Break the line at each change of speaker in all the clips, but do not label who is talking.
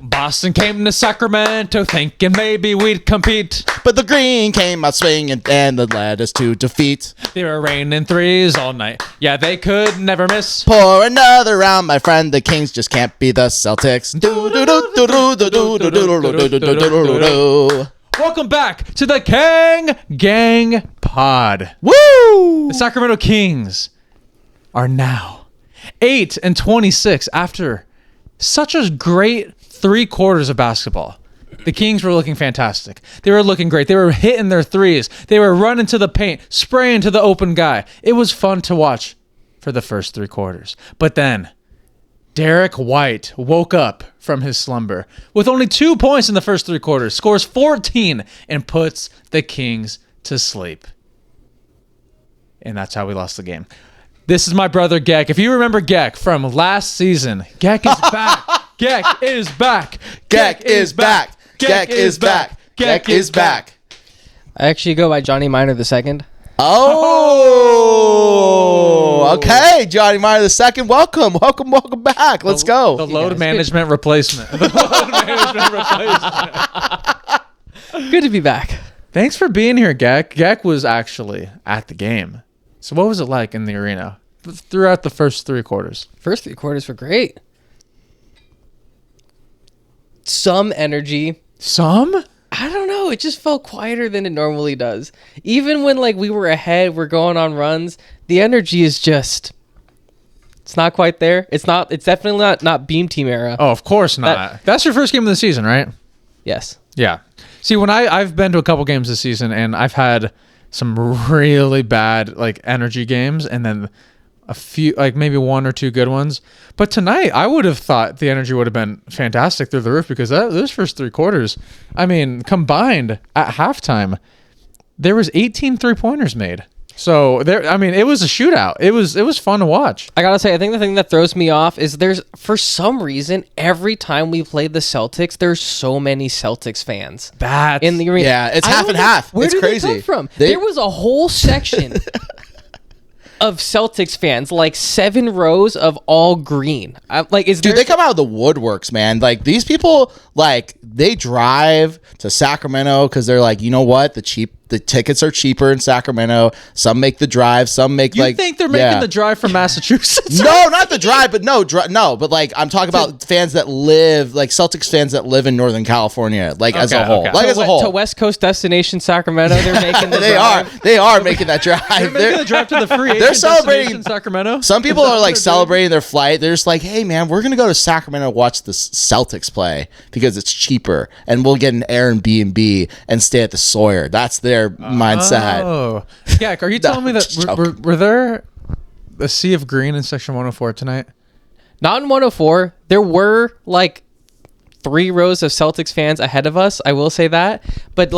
Boston came to Sacramento thinking maybe we'd compete.
But the green came out swinging and that led us to defeat.
They were raining threes all night. Yeah, they could never miss.
Pour another round, my friend. The Kings just can't be the Celtics.
Welcome back to the Kang Gang Pod.
Woo!
The Sacramento Kings are now 8-26 after such a great 3 quarters of basketball. The Kings were looking fantastic. They were looking great. They were hitting their threes. They were running to the paint, spraying to the open guy. It was fun to watch for the first 3 quarters. But then Derek White woke up from his slumber with only 2 points in the first 3 quarters, scores 14, and puts the Kings to sleep. And that's how we lost the game. This is my brother, Gek. If you remember Gek from last season, Gek is back. Gek is back.
Gek is back. Gek is back. Gek is back.
I actually go by Johnny Minor II.
Oh, okay. Johnny Minor II. Welcome back. Let's go.
The load management replacement. The load management replacement.
Good to be back.
Thanks for being here, Gek. Gek was actually at the game. So what was it like in the arena throughout the first 3 quarters?
First 3 quarters were great. Some energy.
Some?
I don't know. It just felt quieter than it normally does. Even when we were ahead, we're going on runs, the energy is just, it's not quite there. It's definitely not Beam Team era.
Oh, of course not. That's your first game of the season, right?
Yes.
Yeah. See, when I've been to a couple games this season and I've had some really bad energy games and then a few maybe 1 or 2 good ones. But tonight I would have thought the energy would have been fantastic through the roof because those first 3 quarters, I mean, combined at halftime, there was 18 3-pointers made. So it was a shootout. It was fun to watch.
I gotta say, I think the thing that throws me off is for some reason, every time we play the Celtics, there's so many Celtics fans in the arena.
Yeah, it's half and half.
Where
it's
did
crazy.
They come from? There was a whole section of Celtics fans, 7 rows of all green.
They come out of the woodworks, man. These people, they drive to Sacramento because they're you know what? The tickets are cheaper in Sacramento. Some make the drive. Some make
You think they're making the drive from Massachusetts?
No, not the drive, but no. But I'm talking about fans that live, Celtics fans that live in Northern California, as a whole.
Okay.
As a whole.
To West Coast destination Sacramento, they're making the drive.
They are making that drive.
They're making the drive to the free agent
They're celebrating
in Sacramento.
Some people are celebrating their flight. They're just hey man, we're gonna go to Sacramento watch the Celtics play because it's cheaper, and we'll get an Airbnb and stay at the Sawyer. That's their mindset.
Oh, yeah. Are you telling me that were there a sea of green in section 104 tonight?
Not in 104. There were 3 rows of Celtics fans ahead of us. I will say that, but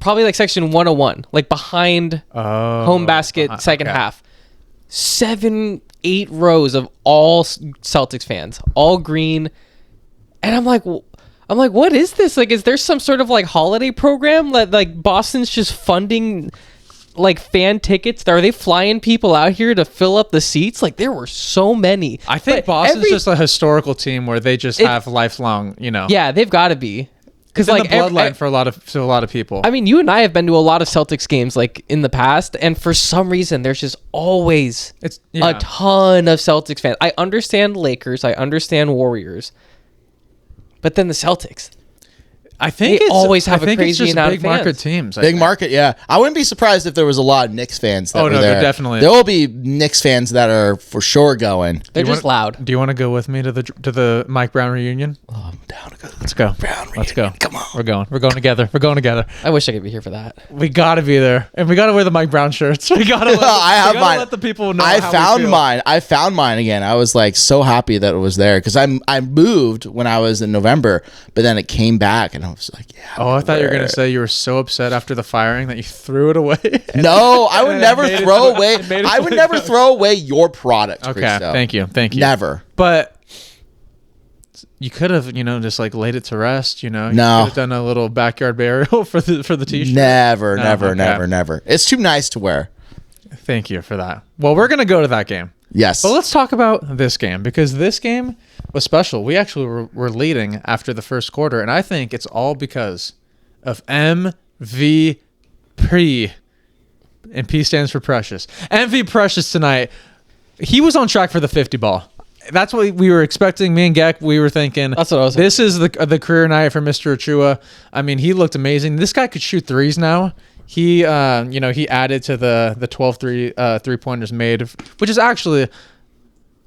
probably section 101, behind home basket second half. 7-8 rows of all Celtics fans, all green, and I'm like, what is this? Is there some sort of holiday program that Boston's just funding fan tickets? Are they flying people out here to fill up the seats? There were so many.
I think Boston's just a historical team where they just have lifelong,
Yeah, they've got to be.
Because the bloodline for a lot of people.
I mean, you and I have been to a lot of Celtics games in the past, and for some reason, there's just always a ton of Celtics fans. I understand Lakers, I understand Warriors, but then the Celtics.
I think
they always have a crazy amount
big
of fans.
market teams.
Big market, yeah. I wouldn't be surprised if there was a lot of Knicks fans that were there.
There definitely.
There will be Knicks fans that are for sure going.
They're just loud.
Do you want to go with me to the Mike Brown reunion?
Oh, I'm down to go.
Let's go. Let's go.
Come on.
We're going together.
I wish I could be here for that.
We got to be there. And we got to wear the Mike Brown shirts. We got to let the people know
I
how
found
we feel.
mine. I found mine again. I was so happy that it was there because I moved when I was in November, but then it came back and I was yeah.
Oh, I thought you were going to say you were so upset after the firing that you threw it away.
No, I would never throw away. I would never throw away your product.
Okay,
Christo.
thank you.
Never.
But you could have, just laid it to rest. You
No.
could have done a little backyard burial for the t-shirt.
Never. It's too nice to wear.
Thank you for that. Well, we're going to go to that game.
Yes.
But let's talk about this game, because this game was special. We actually were leading after the first quarter, and I think it's all because of MVP. And P stands for Precious. MV Precious tonight. He was on track for the 50 ball. That's what we were expecting. Me and Gek, we were thinking.
That's what I was
This is the career night for Mr. Achua. I mean, he looked amazing. This guy could shoot threes now. He, he added to the 12 3-pointers made, which is actually,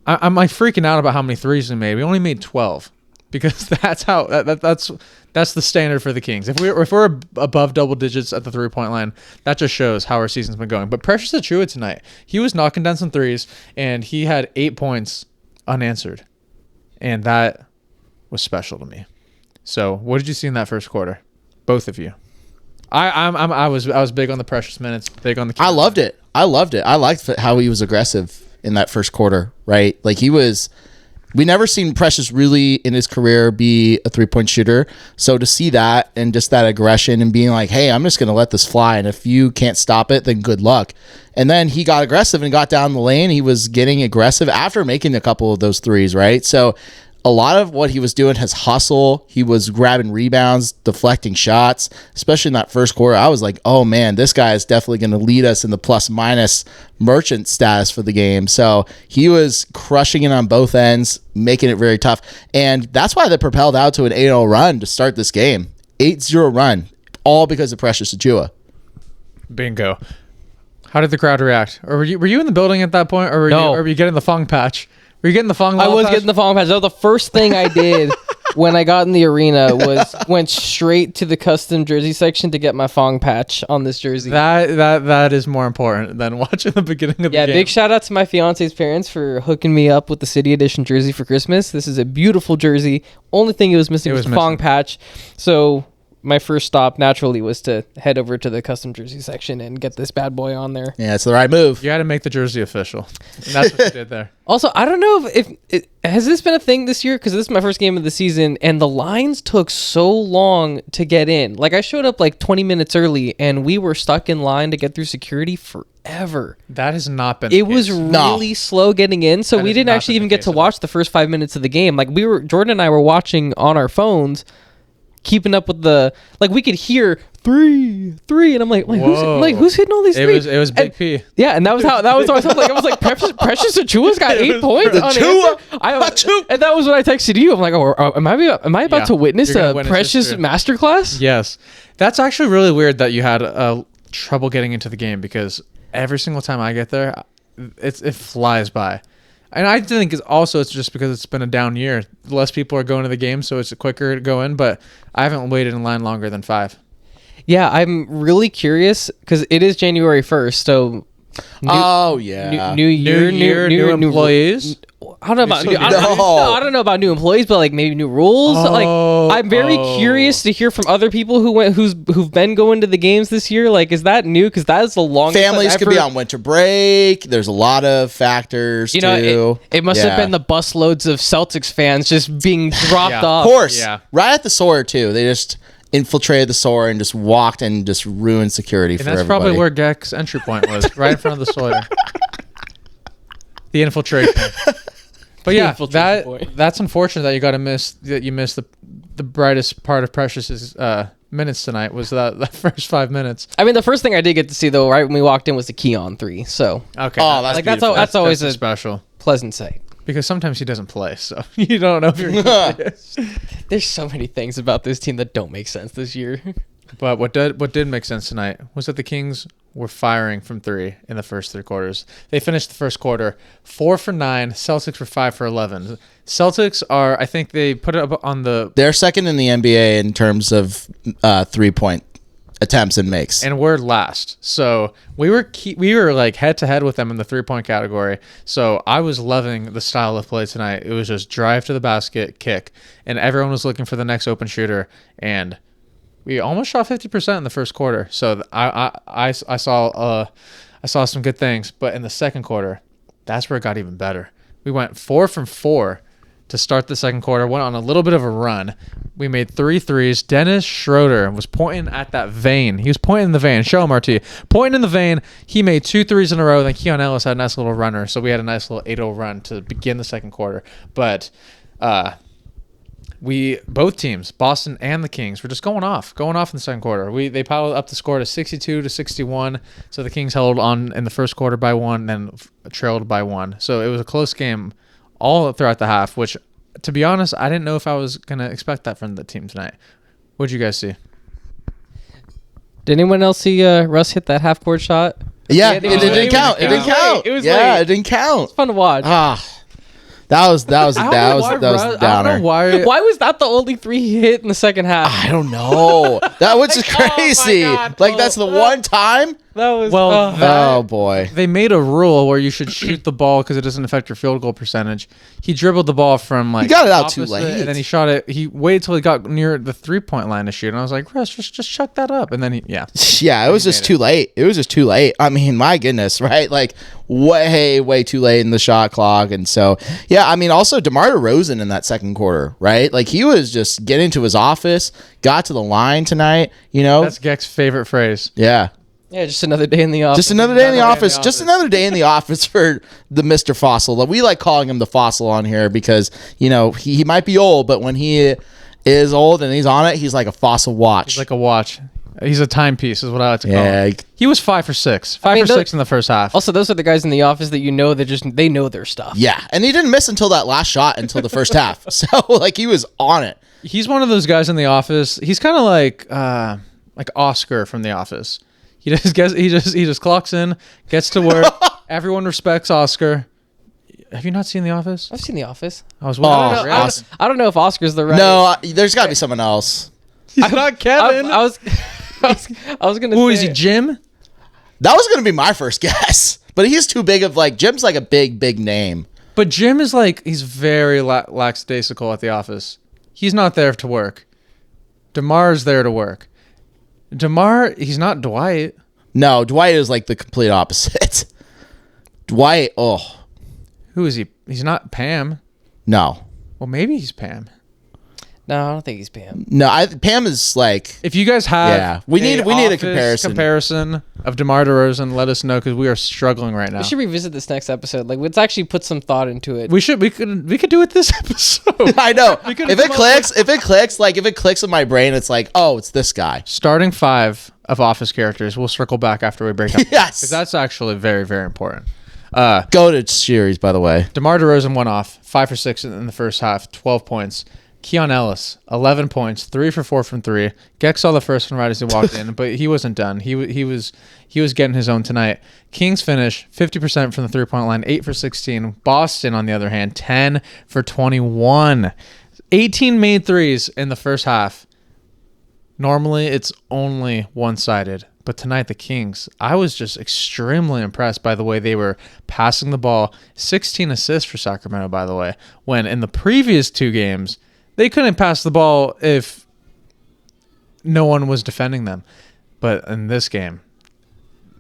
I'm like freaking out about how many threes we made. We only made 12 because that's how that's the standard for the Kings. If we're above double digits at the 3-point line, that just shows how our season's been going. But Precious Achua tonight, he was knocking down some threes, and he had 8 points unanswered, and that was special to me. So, what did you see in that first quarter, both of you? I was big on the Precious minutes, big on the.
I loved it. I liked how he was aggressive in that first quarter. Right, like he was. We never seen Precious really in his career be a 3-point shooter. So to see that and just that aggression and being like, hey, I'm just going to let this fly. And if you can't stop it, then good luck. And then he got aggressive and got down the lane. He was getting aggressive after making a couple of those threes, right? So a lot of what he was doing has hustle. He was grabbing rebounds, deflecting shots, especially in that first quarter. I was like, oh man, this guy is definitely going to lead us in the plus minus merchant status for the game. So he was crushing it on both ends, making it very tough. And that's why they propelled out to an 8-0 run to start this game. 8-0 run, all because of Precious Achua.
Bingo. How did the crowd react? Or were you in the building at that point, or were you getting the Fong patch? Were you getting the Fong?
I was getting the Fong patch. That was the first thing I did when I got in the arena was went straight to the custom jersey section to get my Fong patch on this jersey.
That is more important than watching the beginning of the game.
Yeah, big shout out to my fiance's parents for hooking me up with the City Edition jersey for Christmas. This is a beautiful jersey. Only thing it was missing was the Fong patch. So my first stop naturally was to head over to the custom jersey section and get this bad boy on there.
Yeah, it's the right move.
You had to make the jersey official. And that's what you did there.
Also, I don't know if has this been a thing this year, because this is my first game of the season and the lines took so long to get in. Like I showed up like 20 minutes early and we were stuck in line to get through security forever.
That has not been.
It was really slow getting in, so we didn't actually even get to watch the first 5 minutes of the game. Like Jordan and I were watching on our phones, keeping up with we could hear 3, and I'm like who's hitting all these threes?
It was Big P.
Yeah, and that was what I was like. I was like, Precious Achua's got 8 points. And that was when I texted you. I'm like, am I about to witness a Precious masterclass?
Yes, that's actually really weird that you had trouble getting into the game, because every single time I get there, it flies by. And I think it's just because it's been a down year. Less people are going to the game, so it's quicker to go in. But I haven't waited in line longer than 5.
Yeah, I'm really curious because it is January 1st. So,
new year,
new employees.
I don't know about I don't know about new employees, but like maybe new rules. Like I'm very curious to hear from other people who've been going to the games this year. Like, is that new? Because that is the longest.
Families could be on winter break. There's a lot of factors.
It must have been the bus loads of Celtics fans just being dropped off.
Of course, right at the Sawyer too. They just infiltrated the Sawyer and just walked and just ruined security for everybody.
That's probably where Gek's entry point was, right in front of the Sawyer. The infiltration. But yeah, that's unfortunate that you missed the brightest part of Precious's minutes tonight was that first 5 minutes.
I mean, the first thing I did get to see though, right when we walked in, was the Keon 3. So
okay,
that's always a
special,
pleasant sight.
Because sometimes he doesn't play, so you don't know if you're gonna play.
There's so many things about this team that don't make sense this year.
But what did make sense tonight was that the Kings were firing from 3 in the first 3 quarters. They finished the first quarter 4 for 9. Celtics were 5 for 11. Celtics are, I think they put it up on the.
They're second in the NBA in terms of 3-point attempts and makes,
and we're last. So we were like head to head with them in the 3-point category. So I was loving the style of play tonight. It was just drive to the basket, kick, and everyone was looking for the next open shooter. And we almost shot 50% in the first quarter. So I saw some good things. But in the second quarter, that's where it got even better. We went 4 from 4 to start the second quarter. Went on a little bit of a run. We made 3 threes. Dennis Schroeder was pointing at that vein. He was pointing in the vein. Show him, RT. Pointing in the vein. He made 2 threes in a row. Then Keon Ellis had a nice little runner. So we had a nice little 8-0 run to begin the second quarter. But both teams, Boston and the Kings, were just going off in the second quarter. They piled up the score to 62-61. So the Kings held on in the first quarter by 1, then trailed by 1. So it was a close game all throughout the half, which, to be honest, I didn't know if I was going to expect that from the team tonight. What'd you guys see?
Did anyone else see Russ hit that half-court shot?
Yeah, it didn't count. It didn't count.
It was
yeah,
late.
it didn't count.
It's fun to watch.
That was a downer.
I don't know why.
Why was that the only 3 he hit in the second half?
I don't know. That was just crazy.
God.
Like, that's the one time.
That was
Oh boy.
They made a rule where you should shoot the ball because it doesn't affect your field goal percentage. He dribbled the ball from like
he got it out too
opposite,
late,
and then he shot it. He waited till he got near the 3-point line to shoot, and I was like, Russ, just chuck that up. And then it
was just too late. It was just too late. I mean, my goodness, right? Like way too late in the shot clock. And so, yeah, I mean, also DeMar DeRozan in that second quarter, right? Like he was just getting to his office, got to the line tonight.
That's Geck's favorite phrase.
Yeah.
Yeah, just another day in the office.
Just another day in the office. Just another day in the office for the Mr. Fossil. We like calling him the Fossil on here because, he might be old, but when he is old and he's on it, he's like a fossil watch.
He's like a watch. He's a timepiece is what I like to call him. He was 5 for 6. 5 for 6 in the first half.
Also, those are the guys in the office that they know their stuff.
Yeah, and he didn't miss until that last shot until the first half. So, like, he was on it.
He's one of those guys in the office. He's kind of like Oscar from The Office. He just clocks in, gets to work. Everyone respects Oscar. Have you not seen The Office?
I've seen The Office.
I was
I don't know if Oscar's the right.
No, there's got to be someone else.
He's not Kevin.
I was gonna.
Who is he? Jim?
That was gonna be my first guess, but he's too big of Jim's like a big name.
But Jim is he's very lackadaisical at The Office. He's not there to work. DeMar's there to work. DeMar, he's not Dwight.
No, Dwight is like the complete opposite. Dwight,
who is he? He's not Pam.
No.
Well, maybe he's Pam.
No, I don't think he's Pam.
No, Pam is like.
If you guys have,
we need a
comparison of DeMar DeRozan. Let us know because we are struggling right now.
We should revisit this next episode. Let's actually put some thought into it.
We could do it this episode.
I know. If it clicks in my brain, it's like, oh, it's this guy.
Starting 5 of Office characters. We'll circle back after we break up.
Yes,
because that's actually very, very important.
Go to series, by the way.
DeMar DeRozan went off 5 for 6 in the first half, 12 points. Keon Ellis, 11 points, 3 for 4 from 3. Geck saw the first one right as he walked in, but he wasn't done. He was getting his own tonight. Kings finish 50% from the 3-point line, 8 for 16. Boston, on the other hand, 10 for 21. 18 made threes in the first half. Normally, it's only one-sided. But tonight, the Kings, I was just extremely impressed by the way they were passing the ball. 16 assists for Sacramento, by the way, when in the previous 2 games, they couldn't pass the ball if no one was defending them. But in this game,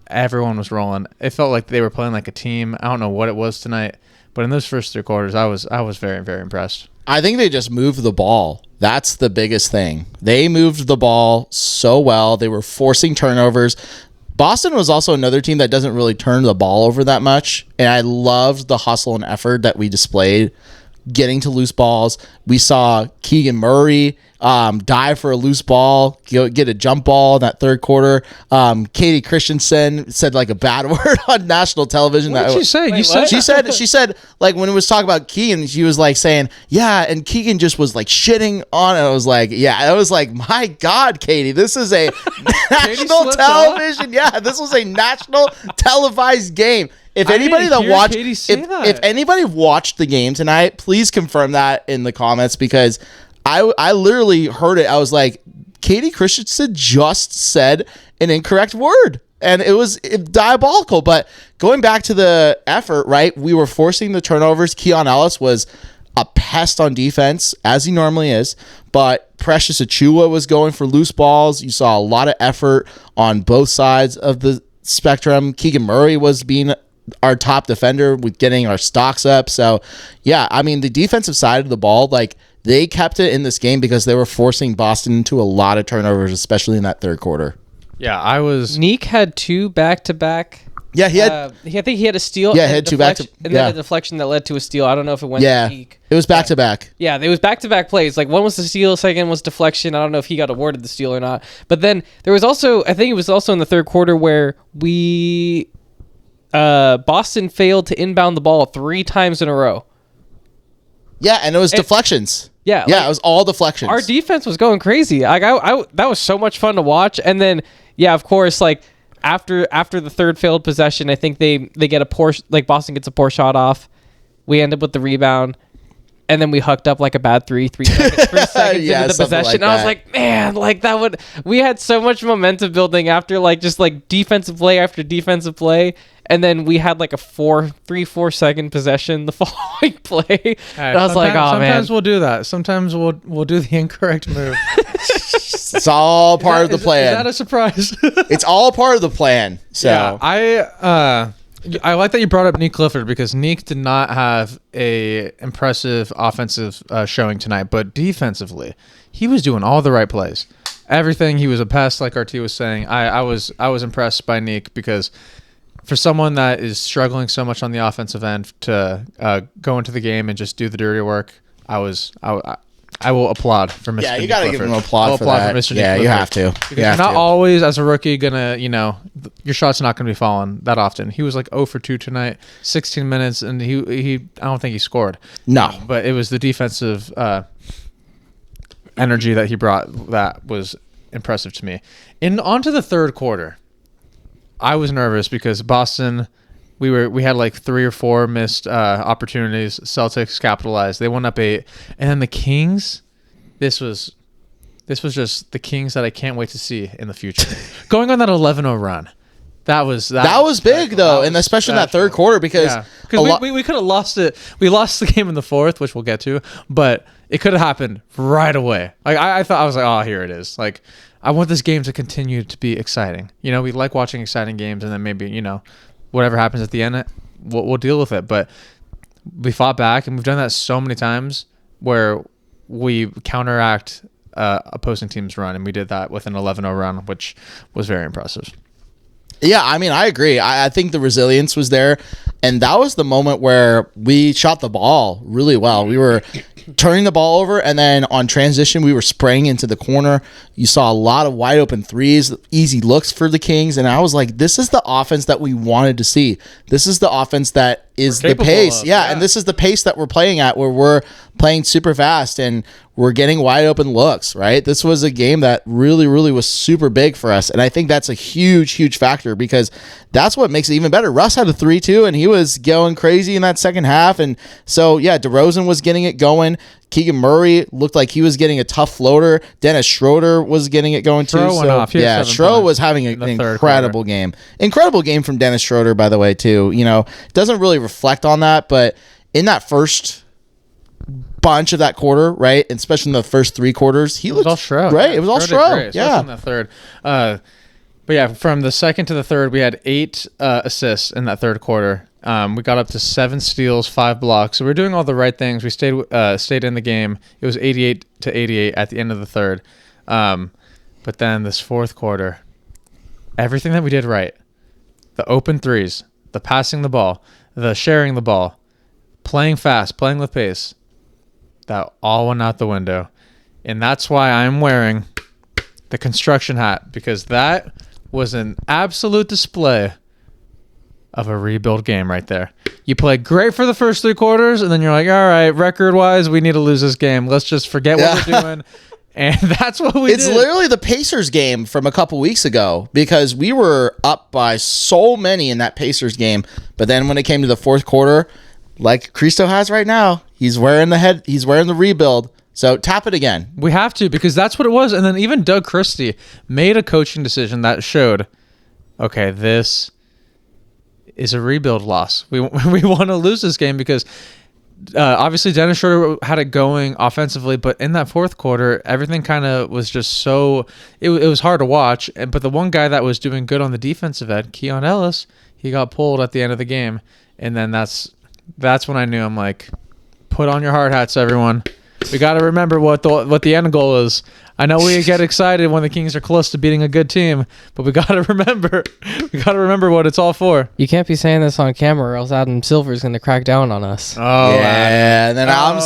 everyone was rolling. It felt like they were playing like a team. I don't know what it was tonight, but in those first 3 quarters, I was very, very impressed.
I think they just moved the ball. That's the biggest thing. They moved the ball so well. They were forcing turnovers. Boston was also another team that doesn't really turn the ball over that much, and I loved the hustle and effort that we displayed getting to loose balls. We saw Keegan Murray dive for a loose ball, get a jump ball in that third quarter. Katie Christensen said like a bad word on national television.
What did she say?
She said like when it was talking about Keegan, she was like saying, yeah, and Keegan just was like shitting on it. I was like, yeah, I was like, my God, Katie, this is a national television. Yeah, this was a national televised game. If anybody that watched, if anybody watched the game tonight, please confirm that in the comments because I literally heard it. I was like, Katie Christensen just said an incorrect word, and it was diabolical. But going back to the effort, right? We were forcing the turnovers. Keon Ellis was a pest on defense, as he normally is, but Precious Achiuwa was going for loose balls. You saw a lot of effort on both sides of the spectrum. Keegan Murray was being our top defender with getting our stocks up. So, yeah, I mean, the defensive side of the ball, like, they kept it in this game because they were forcing Boston into a lot of turnovers, especially in that third quarter.
Yeah, I was.
Neek had 2 back-to-back.
Yeah, he had.
I think he had a steal.
Yeah,
and
he had
a
2 back-to-
and
yeah.
then a deflection that led to a steal. I don't know if it went
Yeah,
to Neek.
it was back to back.
Yeah, it was back-to-back plays. Like one was the steal, second was deflection. I don't know if he got awarded the steal or not. But then there was also, I think it was also in the third quarter where Boston failed to inbound the ball 3 times in a row.
Yeah, and it was deflections.
Yeah,
yeah, it was all deflections.
Our defense was going crazy. Like I that was so much fun to watch. And then yeah, of course, like after the third failed possession, I think they get a poor, like Boston gets a poor shot off. We end up with the rebound, and then we hucked up like a bad 3 seconds
Yeah,
into the
something
possession.
like
I was
that.
like, man, like that would, we had so much momentum building after like just like defensive play after defensive play. And then we had like a 4 second possession the following play. And I was like, oh man.
Sometimes we'll do that. Sometimes we'll do the incorrect move.
It's all part of the plan.
Is that a surprise?
It's all part of the plan. So
yeah, I like that you brought up Neek Clifford because Neek did not have a impressive offensive showing tonight, but defensively, he was doing all the right plays. Everything, he was a pest, like RT was saying. I was impressed by Neek because for someone that is struggling so much on the offensive end to go into the game and just do the dirty work, I will applaud for Mr.
yeah, you
Neek
got to
Clifford.
give him an applaud for that.
For Mr. Neek
Yeah, you
Clifford.
have to.
Because
You have
you're not
to.
always, as a rookie, gonna, your shot's not gonna be falling that often. He was like 0 for 2 tonight, 16 minutes, and he I don't think he scored.
No.
But it was the defensive energy that he brought that was impressive to me. Onto the third quarter, I was nervous because Boston, we had like 3 or 4 missed opportunities. Celtics capitalized. They went up 8, and then the Kings. This was just the Kings that I can't wait to see in the future. Going on that 11-0 run. That was
big though, and especially in that third quarter because
we could have lost it. We lost the game in the fourth, which we'll get to, but it could have happened right away. Like I thought, I was like, oh, here it is. Like I want this game to continue to be exciting. We like watching exciting games, and then maybe whatever happens at the end, we'll deal with it. But we fought back, and we've done that so many times where we counteract opposing teams' run, and we did that with an 11-0 run, which was very impressive.
Yeah, I mean, I agree. I think the resilience was there, and that was the moment where we shot the ball really well. We were turning the ball over, and then on transition, we were spraying into the corner. You saw a lot of wide open threes, easy looks for the Kings, and I was like, this is the offense that we wanted to see. This is the offense that is the pace. Yeah, and this is the pace that we're playing at, where we're playing super fast and we're getting wide open looks, right? This was a game that really, really was super big for us. And I think that's a huge, huge factor because that's what makes it even better. Russ had a 3-2 and he was going crazy in that second half. And so, yeah, DeRozan was getting it going. Keegan Murray looked like he was getting a tough floater. Dennis Schroeder was getting it going too.
Schroeder went off. He had 7
Schroeder
points
was having
in
an
the third
incredible
quarter.
game. Incredible game from Dennis Schroeder, by the way, too. Doesn't really reflect on that, but in that first bunch of that quarter, right, and especially in the first 3 quarters, he looked
all Schroeder.
great. It was all Schroeder. Yeah.
In the third. But yeah, from the second to the third, we had 8 assists in that third quarter. We got up to 7 steals, 5 blocks. So we're doing all the right things. We stayed in the game. It was 88-88 at the end of the third. But then this fourth quarter, everything that we did right, the open threes, the passing the ball, the sharing the ball, playing fast, playing with pace, that all went out the window. And that's why I'm wearing the construction hat, because that was an absolute display of a rebuild game right there. You played great for the first 3 quarters, and then you're like, all right, record-wise, we need to lose this game. Let's just forget what we're doing. And that's what we did.
It's literally the Pacers game from a couple weeks ago because we were up by so many in that Pacers game. But then when it came to the fourth quarter, like Cristo has right now, he's wearing the rebuild. So tap it again.
We have to, because that's what it was. And then even Doug Christie made a coaching decision that showed, okay, this is a rebuild loss. We want to lose this game because obviously Dennis Schroeder had it going offensively, but in that fourth quarter, everything kind of was just so it was hard to watch. But the one guy that was doing good on the defensive end, Keon Ellis, he got pulled at the end of the game, and then that's when I knew, I'm like, put on your hard hats, everyone. We got to remember what the end goal is. I know we get excited when the Kings are close to beating a good team, but we got to remember what it's all for.
You can't be saying this on camera, or else Adam Silver's going to crack down on us.
Oh
yeah, and then Adam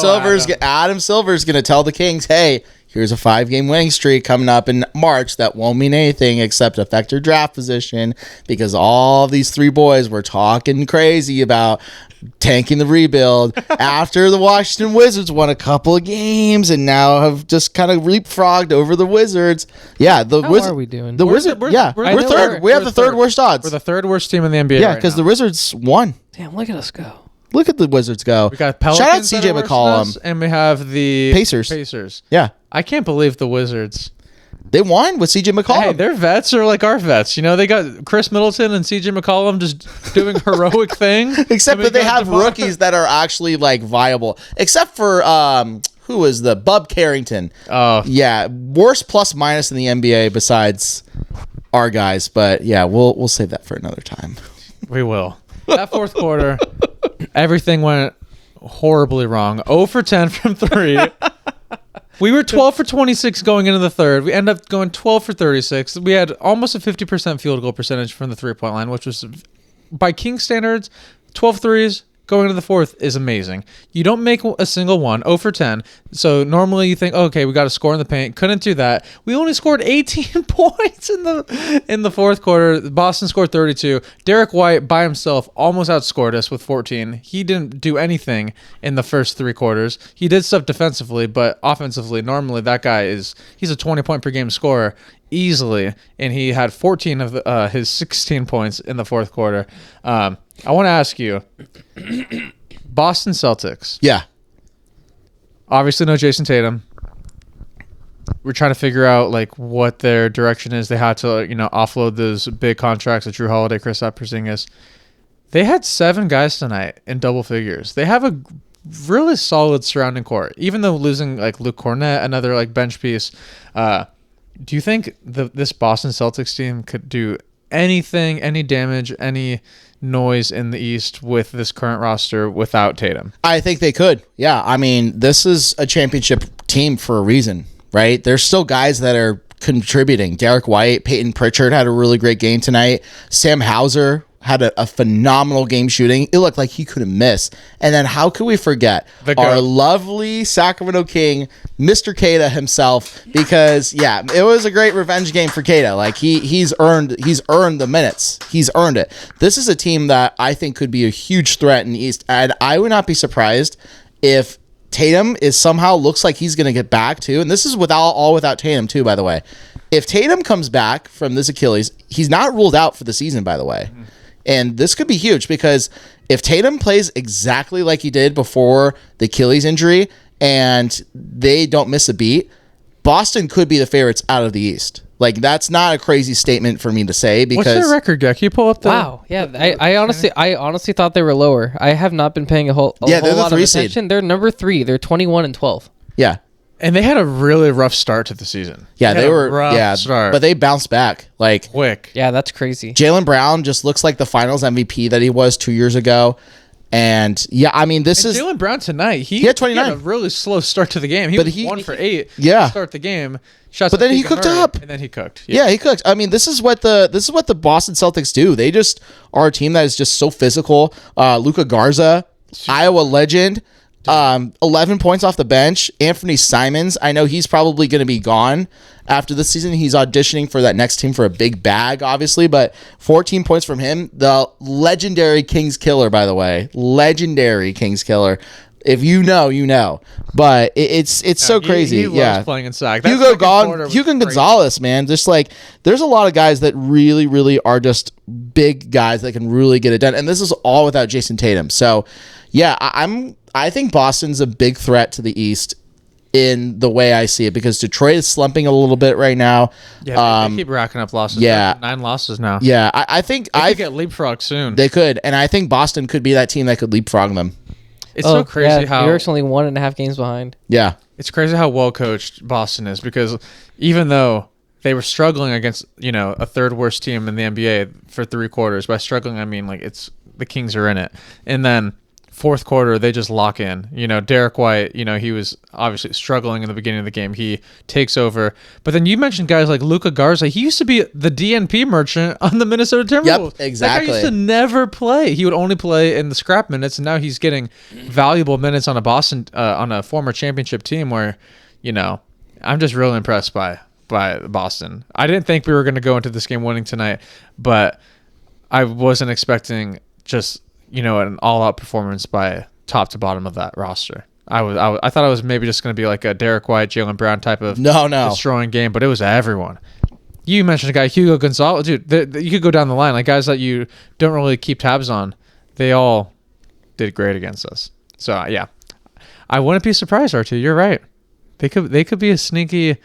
Silver's going to tell the Kings, hey, here's a 5-game winning streak coming up in March that won't mean anything except affect your draft position, because all these 3 boys were talking crazy about tanking the rebuild after the Washington Wizards won a couple of games and now have just kind of leapfrogged over the Wizards. Yeah, the
How
Wizards.
are we doing?
The Wizards. Yeah, we're third. We have the third worst odds.
We're the third worst team in the NBA.
Yeah, because the Wizards won.
Damn, look at us go.
Look at the Wizards go.
We got Pelicans.
Shout out CJ McCollum.
And we have the
Pacers. Yeah.
I can't believe the Wizards.
They won with CJ McCollum.
Hey, their vets are like our vets. You know, they got Chris Middleton and CJ McCollum just doing heroic thing.
Except that they have rookies that are actually like viable. Except for who was the Bub Carrington?
Oh.
Yeah, worst plus minus in the NBA besides our guys, but yeah, we'll save that for another time.
We will. That fourth quarter, everything went horribly wrong. 0 for 10 from 3. We were 12 for 26 going into the third. We ended up going 12 for 36. We had almost a 50% field goal percentage from the 3-point line, which was, by King standards, 12 threes going into the fourth is amazing. You don't make a single one, 0 for 10. So normally you think, okay, we got to score in the paint. Couldn't do that. We only scored 18 points in the fourth quarter. Boston scored 32. Derek White by himself almost outscored us with 14. He didn't do anything in the first 3 quarters. He did stuff defensively, but offensively, normally that guy he's a 20-point per game scorer easily, and he had 14 of his 16 points in the fourth quarter. I want to ask you, Boston Celtics.
Yeah.
Obviously no Jason Tatum. We're trying to figure out like what their direction is. They had to, offload those big contracts of Drew Holiday, Kristaps Porzingis. They had 7 guys tonight in double figures. They have a really solid surrounding core, even though losing like Luke Cornett, another like bench piece. Do you think this Boston Celtics team could do anything, any damage, any noise in the East with this current roster without Tatum?
I think they could. Yeah. I mean, this is a championship team for a reason, right? There's still guys that are contributing. Derek White, Peyton Pritchard had a really great game tonight. Sam Hauser had a phenomenal game shooting. It looked like he couldn't miss. And then how could we forget our lovely Sacramento King, Mr. Keita himself? Because yeah, it was a great revenge game for Keita. Like he's earned the minutes. He's earned it. This is a team that I think could be a huge threat in the East, and I would not be surprised if Tatum somehow looks like he's going to get back too. And this is without Tatum too, by the way. If Tatum comes back from this Achilles, he's not ruled out for the season, by the way. Mm-hmm. And this could be huge because if Tatum plays exactly like he did before the Achilles injury and they don't miss a beat, Boston could be the favorites out of the East. Like, that's not a crazy statement for me to say because...
What's their record, Gek? Can you pull up the...
Wow. Yeah, I honestly thought they were lower. I have not been paying a whole
they're the
lot of
3 seed.
attention. They're number 3. They're 21-12.
Yeah.
And they had a really rough start to the season.
Yeah, they were
rough start.
But they bounced back like
quick.
Yeah, that's crazy.
Jaylen Brown just looks like the Finals MVP that he was 2 years ago. And yeah, I mean,
Jaylen Brown tonight. He
had 29.
He had a really slow start to the game. He was 1 for 8.
Yeah,
to start the game. Shots
but then he cooked up.
And then he cooked.
Yeah, he cooked. I mean, this is what the Boston Celtics do. They just are a team that is just so physical. Luka Garza, Iowa legend. 11 points off the bench. Anthony Simons, I know he's probably going to be gone after this season. He's auditioning for that next team for a big bag, obviously, but 14 points from him. The legendary Kings killer, by the way. Legendary Kings killer. If you know, you know. But it's so crazy.
He loves playing inside.
Hugo Gonzalez, man. Just like, there's a lot of guys that really, really are just big guys that can really get it done. And this is all without Jason Tatum. So, yeah, I think Boston's a big threat to the East in the way I see it because Detroit is slumping a little bit right now.
Yeah, they keep racking up losses.
Yeah.
9 losses now.
Yeah, I think
they could get leapfrog soon.
They could, and I think Boston could be that team that could leapfrog them.
It's so crazy how...
New York's only 1.5 games behind.
Yeah.
It's crazy how well coached Boston is because even though they were struggling against, a third worst team in the NBA for 3 quarters, by struggling, I mean, like, it's the Kings are in it. And then fourth quarter, they just lock in. Derek White, he was obviously struggling in the beginning of the game. He takes over. But then you mentioned guys like Luka Garza. He used to be the DNP merchant on the Minnesota Timberwolves.
Yep, exactly.
That guy used to never play. He would only play in the scrap minutes, and now he's getting valuable minutes on on a former championship team where, I'm just really impressed by Boston. I didn't think we were going to go into this game winning tonight, but I wasn't expecting just an all-out performance by top to bottom of that roster. I thought it was maybe just going to be like a Derek White, Jaylen Brown type of destroying game, but it was everyone. You mentioned a guy, Hugo Gonzalez. Dude, you could go down the line. Like guys that you don't really keep tabs on, they all did great against us. So, yeah. I wouldn't be surprised, R2. You're right. They could be a sneaky,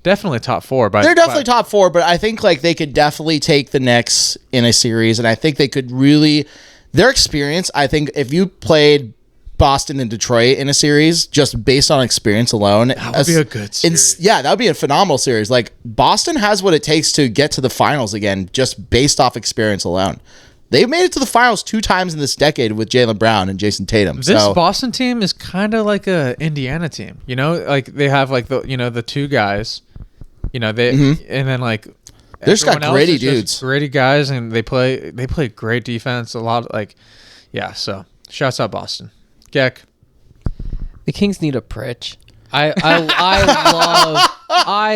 definitely top four.
They're definitely top four, but I think like they could definitely take the Knicks in a series, and I think they could really... Their experience, I think if you played Boston and Detroit in a series, just based on experience alone,
that would be a good series.
Yeah, that would be a phenomenal series. Like Boston has what it takes to get to the finals again, just based off experience alone. They've made it to the finals 2 times in this decade with Jaylen Brown and Jason Tatum.
This Boston team is kind of like a Indiana team, like they have like the 2 guys, and then like.
They just got gritty dudes,
gritty guys, and they play great defense. A lot so shouts out Boston. Geck.
The Kings need a Pritch. I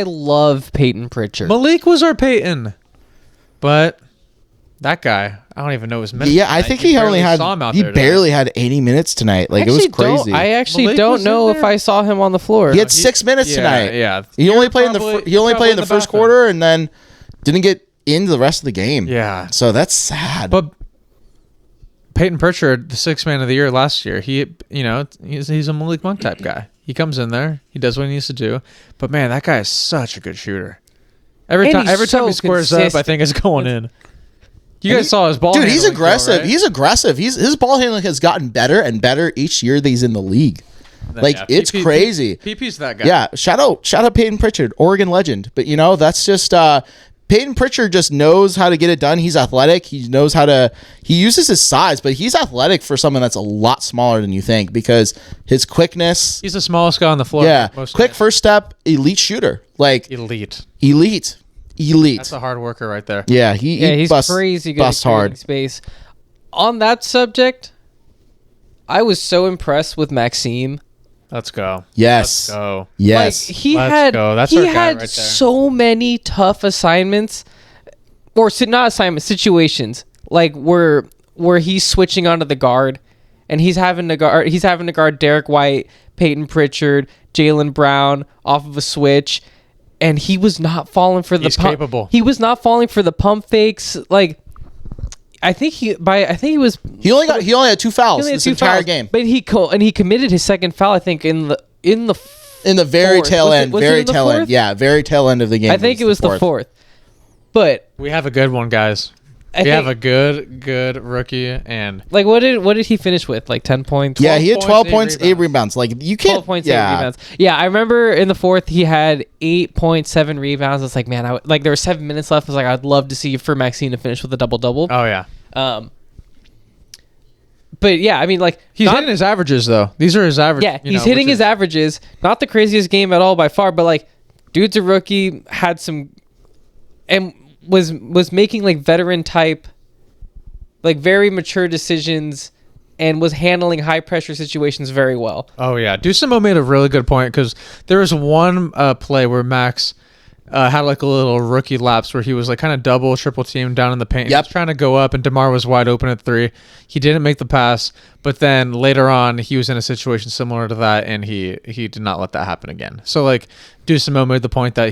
love Peyton Pritchard.
Malik was our Peyton, but that guy, I don't even know his minutes.
Yeah, I think he barely had 80 minutes tonight. Like it was crazy.
I actually don't know if I saw him on the floor.
He had 6 minutes tonight.
Yeah,
he only played in the first quarter, and then didn't get into the rest of the game.
Yeah.
So that's sad.
But Peyton Pritchard, the 6th man of the year last year, he's a Malik Monk type guy. He comes in there, he does what he needs to do. But man, that guy is such a good shooter. Every time he squares up, I think it's going in. You guys saw his ball.
Dude, he's aggressive. Right? He's aggressive. His ball handling has gotten better and better each year that he's in the league. It's crazy.
PP's that guy.
Yeah, shout out Peyton Pritchard, Oregon legend. But that's just Peyton Pritchard just knows how to get it done. He's athletic. He uses his size, but he's athletic for someone that's a lot smaller than you think because his quickness.
He's the smallest guy on the floor.
Yeah, quick first step, elite shooter. Like
elite.
That's
a hard worker right there.
Yeah,
he's crazy good at creating space. On that subject, I was so impressed with Maxime.
Let's go.
Yes.
Let's go.
Yes.
Like, he had
right there.
so many tough assignments, or not assignments, situations like where he's switching onto the guard, and he's having to guard Derek White, Peyton Pritchard, Jaylen Brown off of a switch, and he was not falling for the
He's capable.
He was not falling for the pump fakes. Like he only
had 2 fouls this entire game.
But he committed his second foul, I think, in the
very tail end. Very tail
fourth?
end. Yeah, very tail end of the game.
I think it was the fourth. But
we have a good one, guys. We have a good rookie, and
like what did he finish with? Like 10 points?
Yeah, he had 12 points, 8 rebounds. Like you can't
12 points, 8 rebounds. Yeah, I remember in the fourth he had 8.7 rebounds. It's like, man, there were 7 minutes left. I was like, I'd love to see for Maxime to finish with a double-double.
Oh yeah.
But yeah, I mean, like
he's hitting his averages though. These are his averages.
Yeah, he's hitting his averages. Not the craziest game at all by far, but like, dude's a rookie, had some, and was making like veteran type, like very mature decisions, and was handling high pressure situations very well.
Oh yeah, Dusamo made a really good point because there was one play where Max had like a little rookie lapse where he was like kind of double, triple team down in the paint. He was trying to go up, and DeMar was wide open at 3. He didn't make the pass, but then later on he was in a situation similar to that, and he did not let that happen again. So like Dusamo made the point that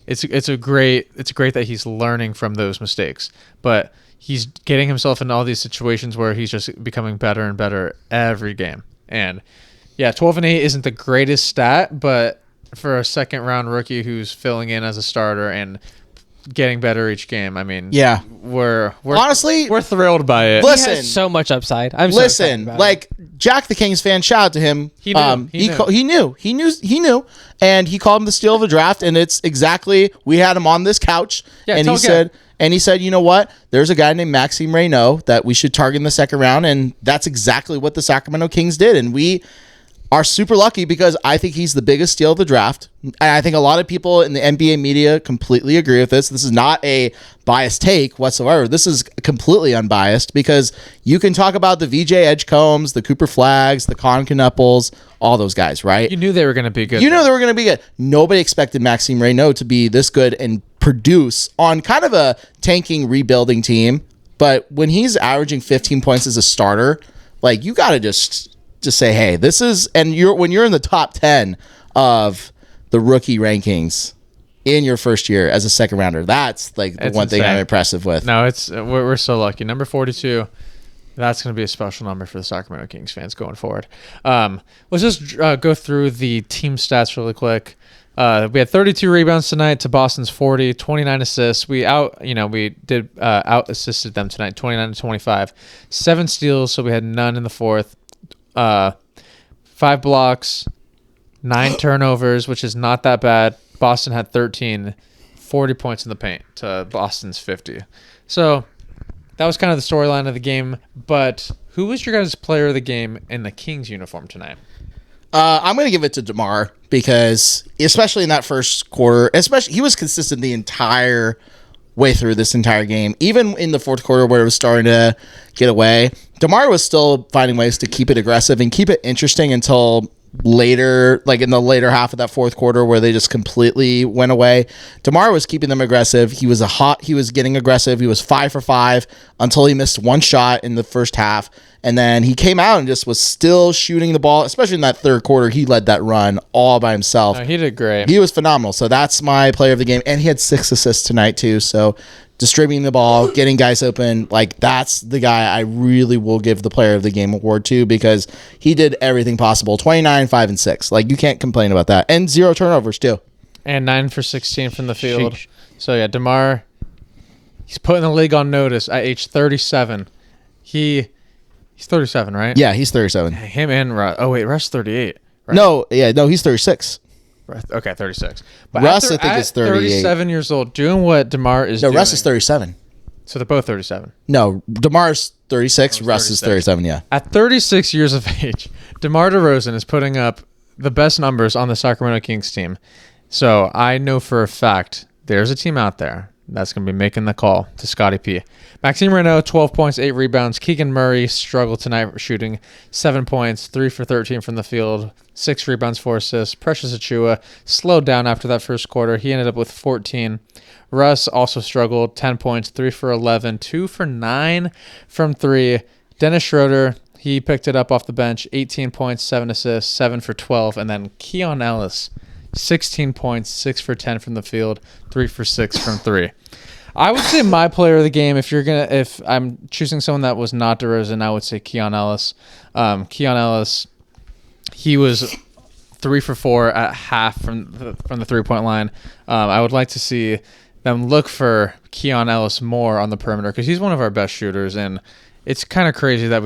it's great that he's learning from those mistakes, but he's getting himself into all these situations where he's just becoming better and better every game. And yeah, 12-8 isn't the greatest stat, but for a second round rookie who's filling in as a starter and getting better each game. I mean,
Yeah.
we're
Honestly,
we're thrilled by it.
He
listen,
has so much upside. I'm so excited
listen,
about
like Jack the Kings fan, shout out to him.
He knew.
He knew, and he called him the steal of the draft, and it's exactly, we had him on this couch,
Yeah,
and he said, you know what? There's a guy named Maxime Reynaud that we should target in the second round, and that's exactly what the Sacramento Kings did, and we are super lucky because I think he's the biggest steal of the draft. And I think a lot of people in the NBA media completely agree with this. This is not a biased take whatsoever. This is completely unbiased because you can talk about the VJ Edgecombs, the Cooper Flags, the Con Knupples, all those guys, right?
You knew they were going to be good.
You know they were going to be good. Nobody expected Maxime Reynaud to be this good and produce on kind of a tanking, rebuilding team. But when he's averaging 15 points as a starter, like, you got to just say, hey, this is, and when you're in the top 10 of the rookie rankings in your first year as a second rounder, that's like the one thing I'm impressive with.
No, we're so lucky. Number 42, that's going to be a special number for the Sacramento Kings fans going forward. Let's just go through the team stats really quick. We had 32 rebounds tonight to Boston's 40, 29 assists. We out assisted them tonight, 29 to 25. 7 steals, so we had none in the fourth. 5 blocks, 9 turnovers, which is not that bad. Boston had 13, 40 points in the paint to Boston's 50. So that was kind of the storyline of the game. But who was your guys' player of the game in the Kings uniform tonight?
I'm going to give it to DeMar because, especially in that first quarter, he was consistent the entire way through this entire game. Even in the fourth quarter where it was starting to get away, DeMar was still finding ways to keep it aggressive and keep it interesting until later, like in the later half of that fourth quarter where they just completely went away. DeMar was keeping them aggressive. He was getting aggressive. He was 5 for 5 until he missed one shot in the first half. And then he came out and just was still shooting the ball, especially in that third quarter. He led that run all by himself.
No, he did great.
He was phenomenal. So that's my player of the game. And he had 6 assists tonight too. So distributing the ball, getting guys open, like, that's the guy I really will give the player of the game award to because he did everything possible. 29, 5, and 6. Like, you can't complain about that. And 0 turnovers too.
And 9 for 16 from the field.
Sheesh.
So yeah, DeMar, he's putting the league on notice at age 37. He's 37, right?
Yeah, he's 37.
Him and Russ. Oh, wait, Russ 38. Right?
No, he's 36.
Okay, 36. But
Russ, I think, is 38.
37 years old, doing what DeMar is doing.
No, Russ is 37.
So they're both 37.
No, DeMar's 36. Russ is 37, yeah.
At 36 years of age, DeMar DeRozan is putting up the best numbers on the Sacramento Kings team. So I know for a fact there's a team out there that's going to be making the call to Scotty P. Maxime Reynaud, 12 points, 8 rebounds. Keegan Murray struggled tonight shooting 7 points, 3 for 13 from the field, 6 rebounds, 4 assists. Precious Achiuwa slowed down after that first quarter. He ended up with 14. Russ also struggled, 10 points, 3 for 11, 2 for 9 from 3. Dennis Schroeder, he picked it up off the bench, 18 points, 7 assists, 7 for 12. And then Keon Ellis, 16 points, 6 for 10 from the field, 3 for 6 from 3. I would say my player of the game, if I'm choosing someone that was not DeRozan, I would say Keon Ellis. Keon Ellis, he was 3 for 4 at half from the 3-point line. I would like to see them look for Keon Ellis more on the perimeter because he's one of our best shooters, and it's kind of crazy that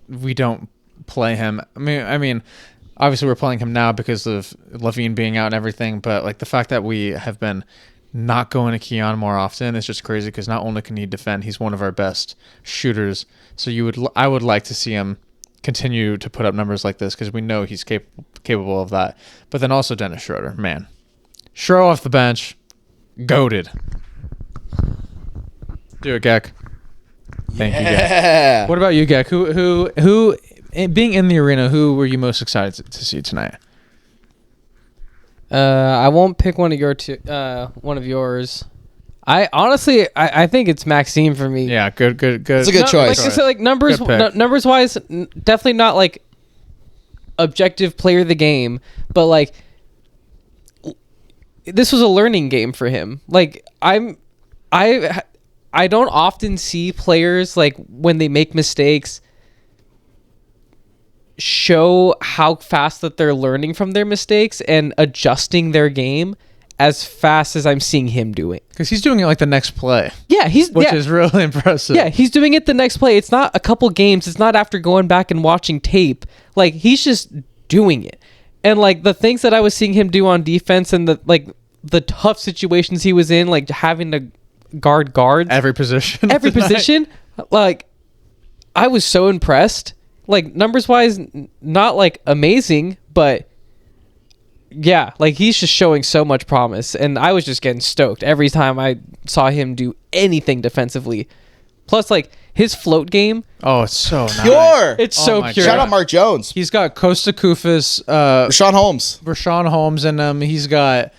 we don't play him. I mean, obviously we're playing him now because of Levine being out and everything, but like the fact that we have been not going to Keon more often is just crazy because not only can he defend, he's one of our best shooters. So I would like to see him continue to put up numbers like this because we know he's capable of that. But then also Dennis Schroeder, man. Schro off the bench, goated. Do it, Gek. Thank you, Gek. What about you, Gek? Who being in the arena, who were you most excited to see tonight?
I won't pick one of yours. I honestly think it's Maxime for me.
Yeah, good.
It's a good choice.
Like I said, like numbers wise, definitely not like objective player of the game, but like this was a learning game for him. Like I don't often see players like when they make mistakes show how fast that they're learning from their mistakes and adjusting their game as fast as I'm seeing him do it.
Because he's doing it like the next play.
Yeah,
which is really impressive.
Yeah, he's doing it the next play. It's not a couple games. It's not after going back and watching tape. Like, he's just doing it. And like the things that I was seeing him do on defense and the tough situations he was in, like having to guard guards.
Every position.
Like, I was so impressed. Like, numbers wise, not like amazing, but yeah, like he's just showing so much promise. And I was just getting stoked every time I saw him do anything defensively. Plus, like, his float game.
Oh, it's so nice.
Pure.
It's
Oh
so
my
pure.
Shout out Mark Jones.
He's got Costa Kufis,
Rashawn Holmes.
in him. He's got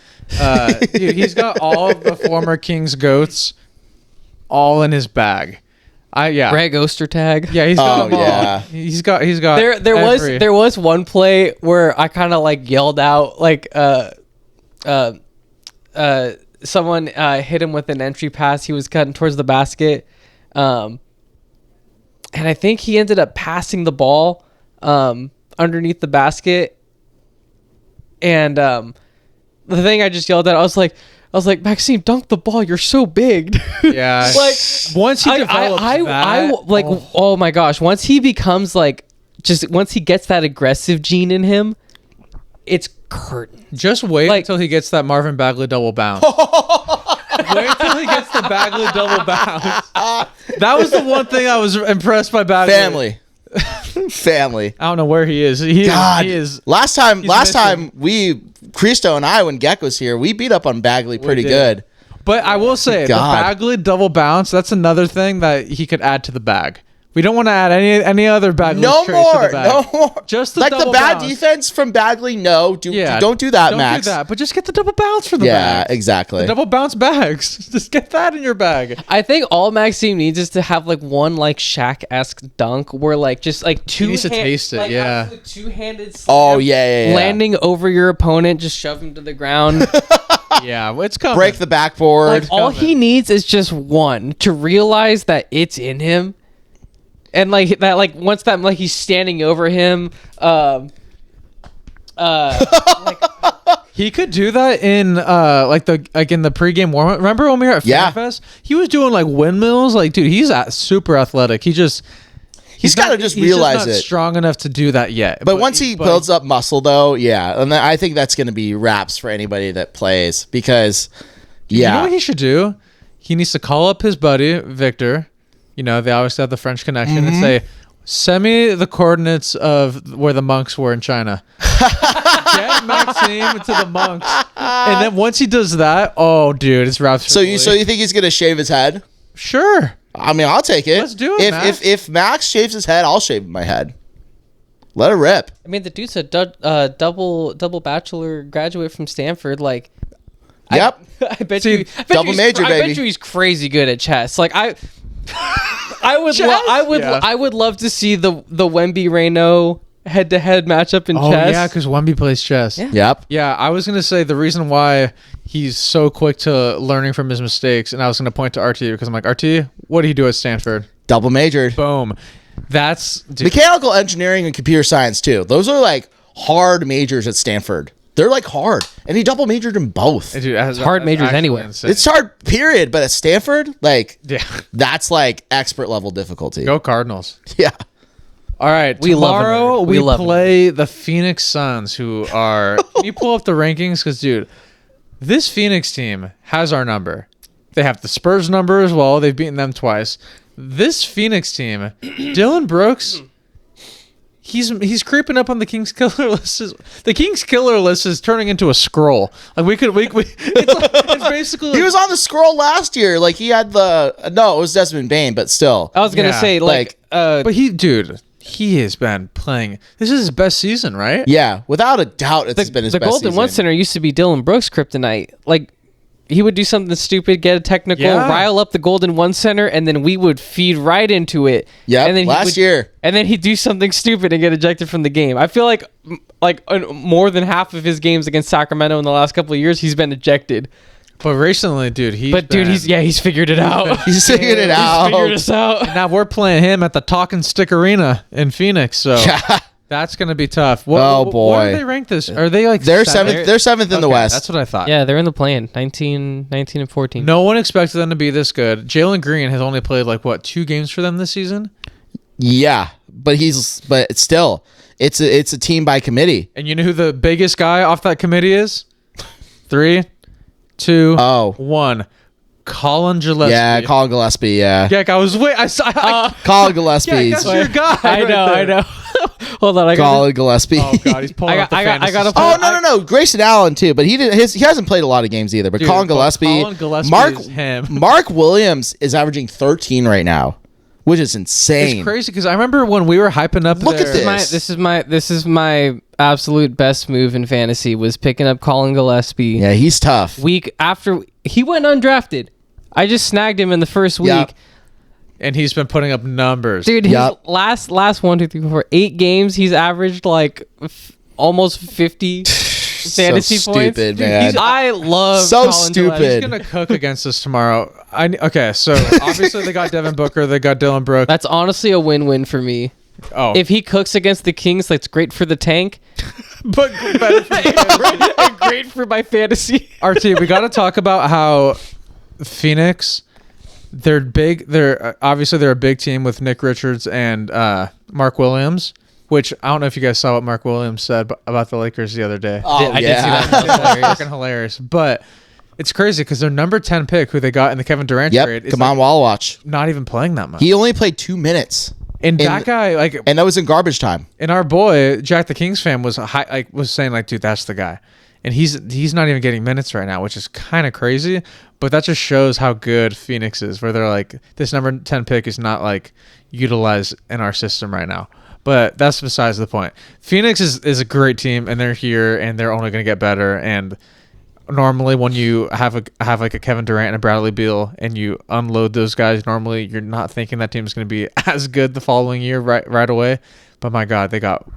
dude, he's got all of the former Kings GOATs all in his bag.
Greg Ostertag.
Yeah, he's got them all.
yeah.
He's got
There was one play where I kind of like yelled out like someone hit him with an entry pass. He was cutting towards the basket. And I think he ended up passing the ball underneath the basket. And the thing I just yelled at, I was like, Maxime, dunk the ball. You're so big.
Yeah.
Like,
once he develops
oh my gosh. Once he becomes like, once he gets that aggressive gene in him, it's curtain.
just wait
like-
until he gets that Marvin Bagley double bounce. Wait until he gets the Bagley double bounce. That was the one thing I was impressed by Bagley.
Family.
I don't know where he is. He is.
Last time
missing.
Christo and I, when Geck was here, we beat up on Bagley pretty
did.
good.
But I will say,
God.
the Bagley double bounce, that's another thing that he could add to the bag. We don't want to add any other Bagley
No
traits to
more.
the bag.
No more.
Just the
like the
double
bad
bounce.
defense from Bagley. No, don't do that, Max.
Don't do that, but just get the double bounce for the
Yeah,
bag.
exactly.
The double bounce bags. Just get that in your bag.
I think all Maxime needs is to have like one like Shaq-esque dunk where like just like two.
needs to taste it,
like,
yeah.
absolute two-handed.
Oh,
slam,
yeah.
landing over your opponent, just shove him to the ground.
Yeah, it's coming.
Break the backboard.
Like all he needs is just one to realize that it's in him, and like that, like once that, like he's standing over him.
He could do that in in the pregame warm up. Remember when we were at
Yeah.
FanFest? He was doing like windmills. Like, dude, he's super athletic. He's
gotta just
he's
realize
not
it.
strong enough to do that yet.
But once he builds up muscle, though, yeah, and I think that's going to be wraps for anybody that plays because,
you know
yeah,
what he should do? He needs to call up his buddy Victor. You know, they always have the French connection and say, "Send me the coordinates of where the monks were in China." Get Maxime to the monks, and then once he does that, oh, dude, it's wraps. For
So
the
you
league.
think he's going to shave his head?
Sure.
I mean, I'll take it.
Let's do it, Max.
If Max shaves his head, I'll shave my head. Let it rip.
I mean, the dude's a double bachelor graduate from Stanford. Like,
Yep.
I bet
See,
you,
double major,
I
baby.
bet you he's crazy good at chess. Like I would,
Chess?
I would love to see the Wemby Reno head-to-head matchup in
Oh
chess.
yeah, because Wemby plays chess.
Yeah.
Yep.
Yeah, I was gonna say the reason why he's so quick to learning from his mistakes, and I was gonna point to RT because I'm like, RT, what did he do at Stanford?
Double majored.
Boom. That's dude,
Mechanical engineering and computer science, too. Those are like hard majors at Stanford. They're like hard. And he double majored in both.
dude, it's
hard majors anyway.
It's hard, period. But at Stanford, like,
Yeah.
that's like expert level difficulty.
Go Cardinals.
Yeah.
All right,
We love a
tomorrow
nerd.
we
We love a
play the Phoenix Suns, who are. Can you pull up the rankings? Because, dude, this Phoenix team has our number. They have the Spurs number as well. They've beaten them twice. This Phoenix team, Dylan Brooks, he's creeping up on the Kings killer list. The Kings killer list is turning into a scroll. Like it's basically.
He was on the scroll last year. Like, he had it was Desmond Bain, but still.
I was gonna
Yeah,
say
but he has been playing. This is his best season, right?
Yeah, without a doubt, it's been his
the
best
Golden
season.
One Center used to be Dylan Brooks' kryptonite. Like, he would do something stupid, get a technical,
Yeah.
rile up the Golden One Center, and then we would feed right into it.
Yep,
and then
last year.
And then he'd do something stupid and get ejected from the game. I feel like more than half of his games against Sacramento in the last couple of years, he's been ejected.
But recently, dude,
He's figured it out.
He's figured it out.
He's figured us out.
now we're playing him at the Talking Stick Arena in Phoenix. So
Yeah.
That's gonna be tough.
Oh,
What
boy.
are they ranked this? Are they like
They're seventh. They're seventh in the
Okay,
West.
That's what I thought.
Yeah, they're in the play-in. 19 and 14.
No one expected them to be this good. Jalen Green has only played like what 2 games for them this season,
Yeah, but it's still it's a team by committee.
and you know who the biggest guy off that committee is? 3, 2,
Oh.
1. Colin Gillespie.
Yeah, Colin Gillespie. Yeah,
Geck, I was wait. I saw.
Colin Gillespie.
Geck, that's your guy.
I
right
know.
there.
I know. Hold on. I got.
Colin Gillespie.
Oh god, he's pulling.
I
up the
got- I gotta
fantasy
pull-
stats.
Oh no, Grayson Allen too, but he hasn't played a lot of games either. But
Dude,
Colin
but
Gillespie,
Colin Gillespie
Mark
is him.
Mark Williams is averaging 13 right now, which is insane.
It's crazy because I remember when we were hyping up.
Look at
their-
this.
This is my absolute best move in fantasy was picking up Colin Gillespie.
Yeah, he's tough.
Week after he went undrafted, I just snagged him in the first week.
Yeah.
and he's been putting up numbers.
Dude, his
Yep.
last 1, 2, 3, 4, 8 games, he's averaged like almost 50 fantasy
so
points.
stupid,
Dude,
man.
I love
So
Colin
stupid.
Gillespie.
He's gonna cook against us tomorrow. Okay, so obviously they got Devin Booker, they got Dylan Brooks.
That's honestly a win-win for me.
Oh,
If he cooks against the Kings, that's great for the tank
but better for
and great for my fantasy.
RT, we got to talk about how Phoenix, they're big. They're obviously they're a big team with Nick Richards and Mark Williams. Which I don't know if you guys saw what Mark Williams said about the Lakers the other day.
Oh,
I did see that.
It's fucking hilarious. But it's crazy because their number 10 pick, who they got in the Kevin Durant trade,
Yep,
is
come on,
like
Wall Watch.
not even playing that much.
He only played 2 minutes,
And that guy, like,
and that was in garbage time.
and our boy Jack the Kings fan was was saying like, dude, that's the guy, and he's not even getting minutes right now, which is kind of crazy. But that just shows how good Phoenix is, where they're like, this number 10 pick is not like utilized in our system right now. But that's besides the point. Phoenix is a great team, and they're here, and they're only going to get better. And normally, when you have like a Kevin Durant and a Bradley Beal, and you unload those guys, normally you're not thinking that team's going to be as good the following year right away. But my God, they got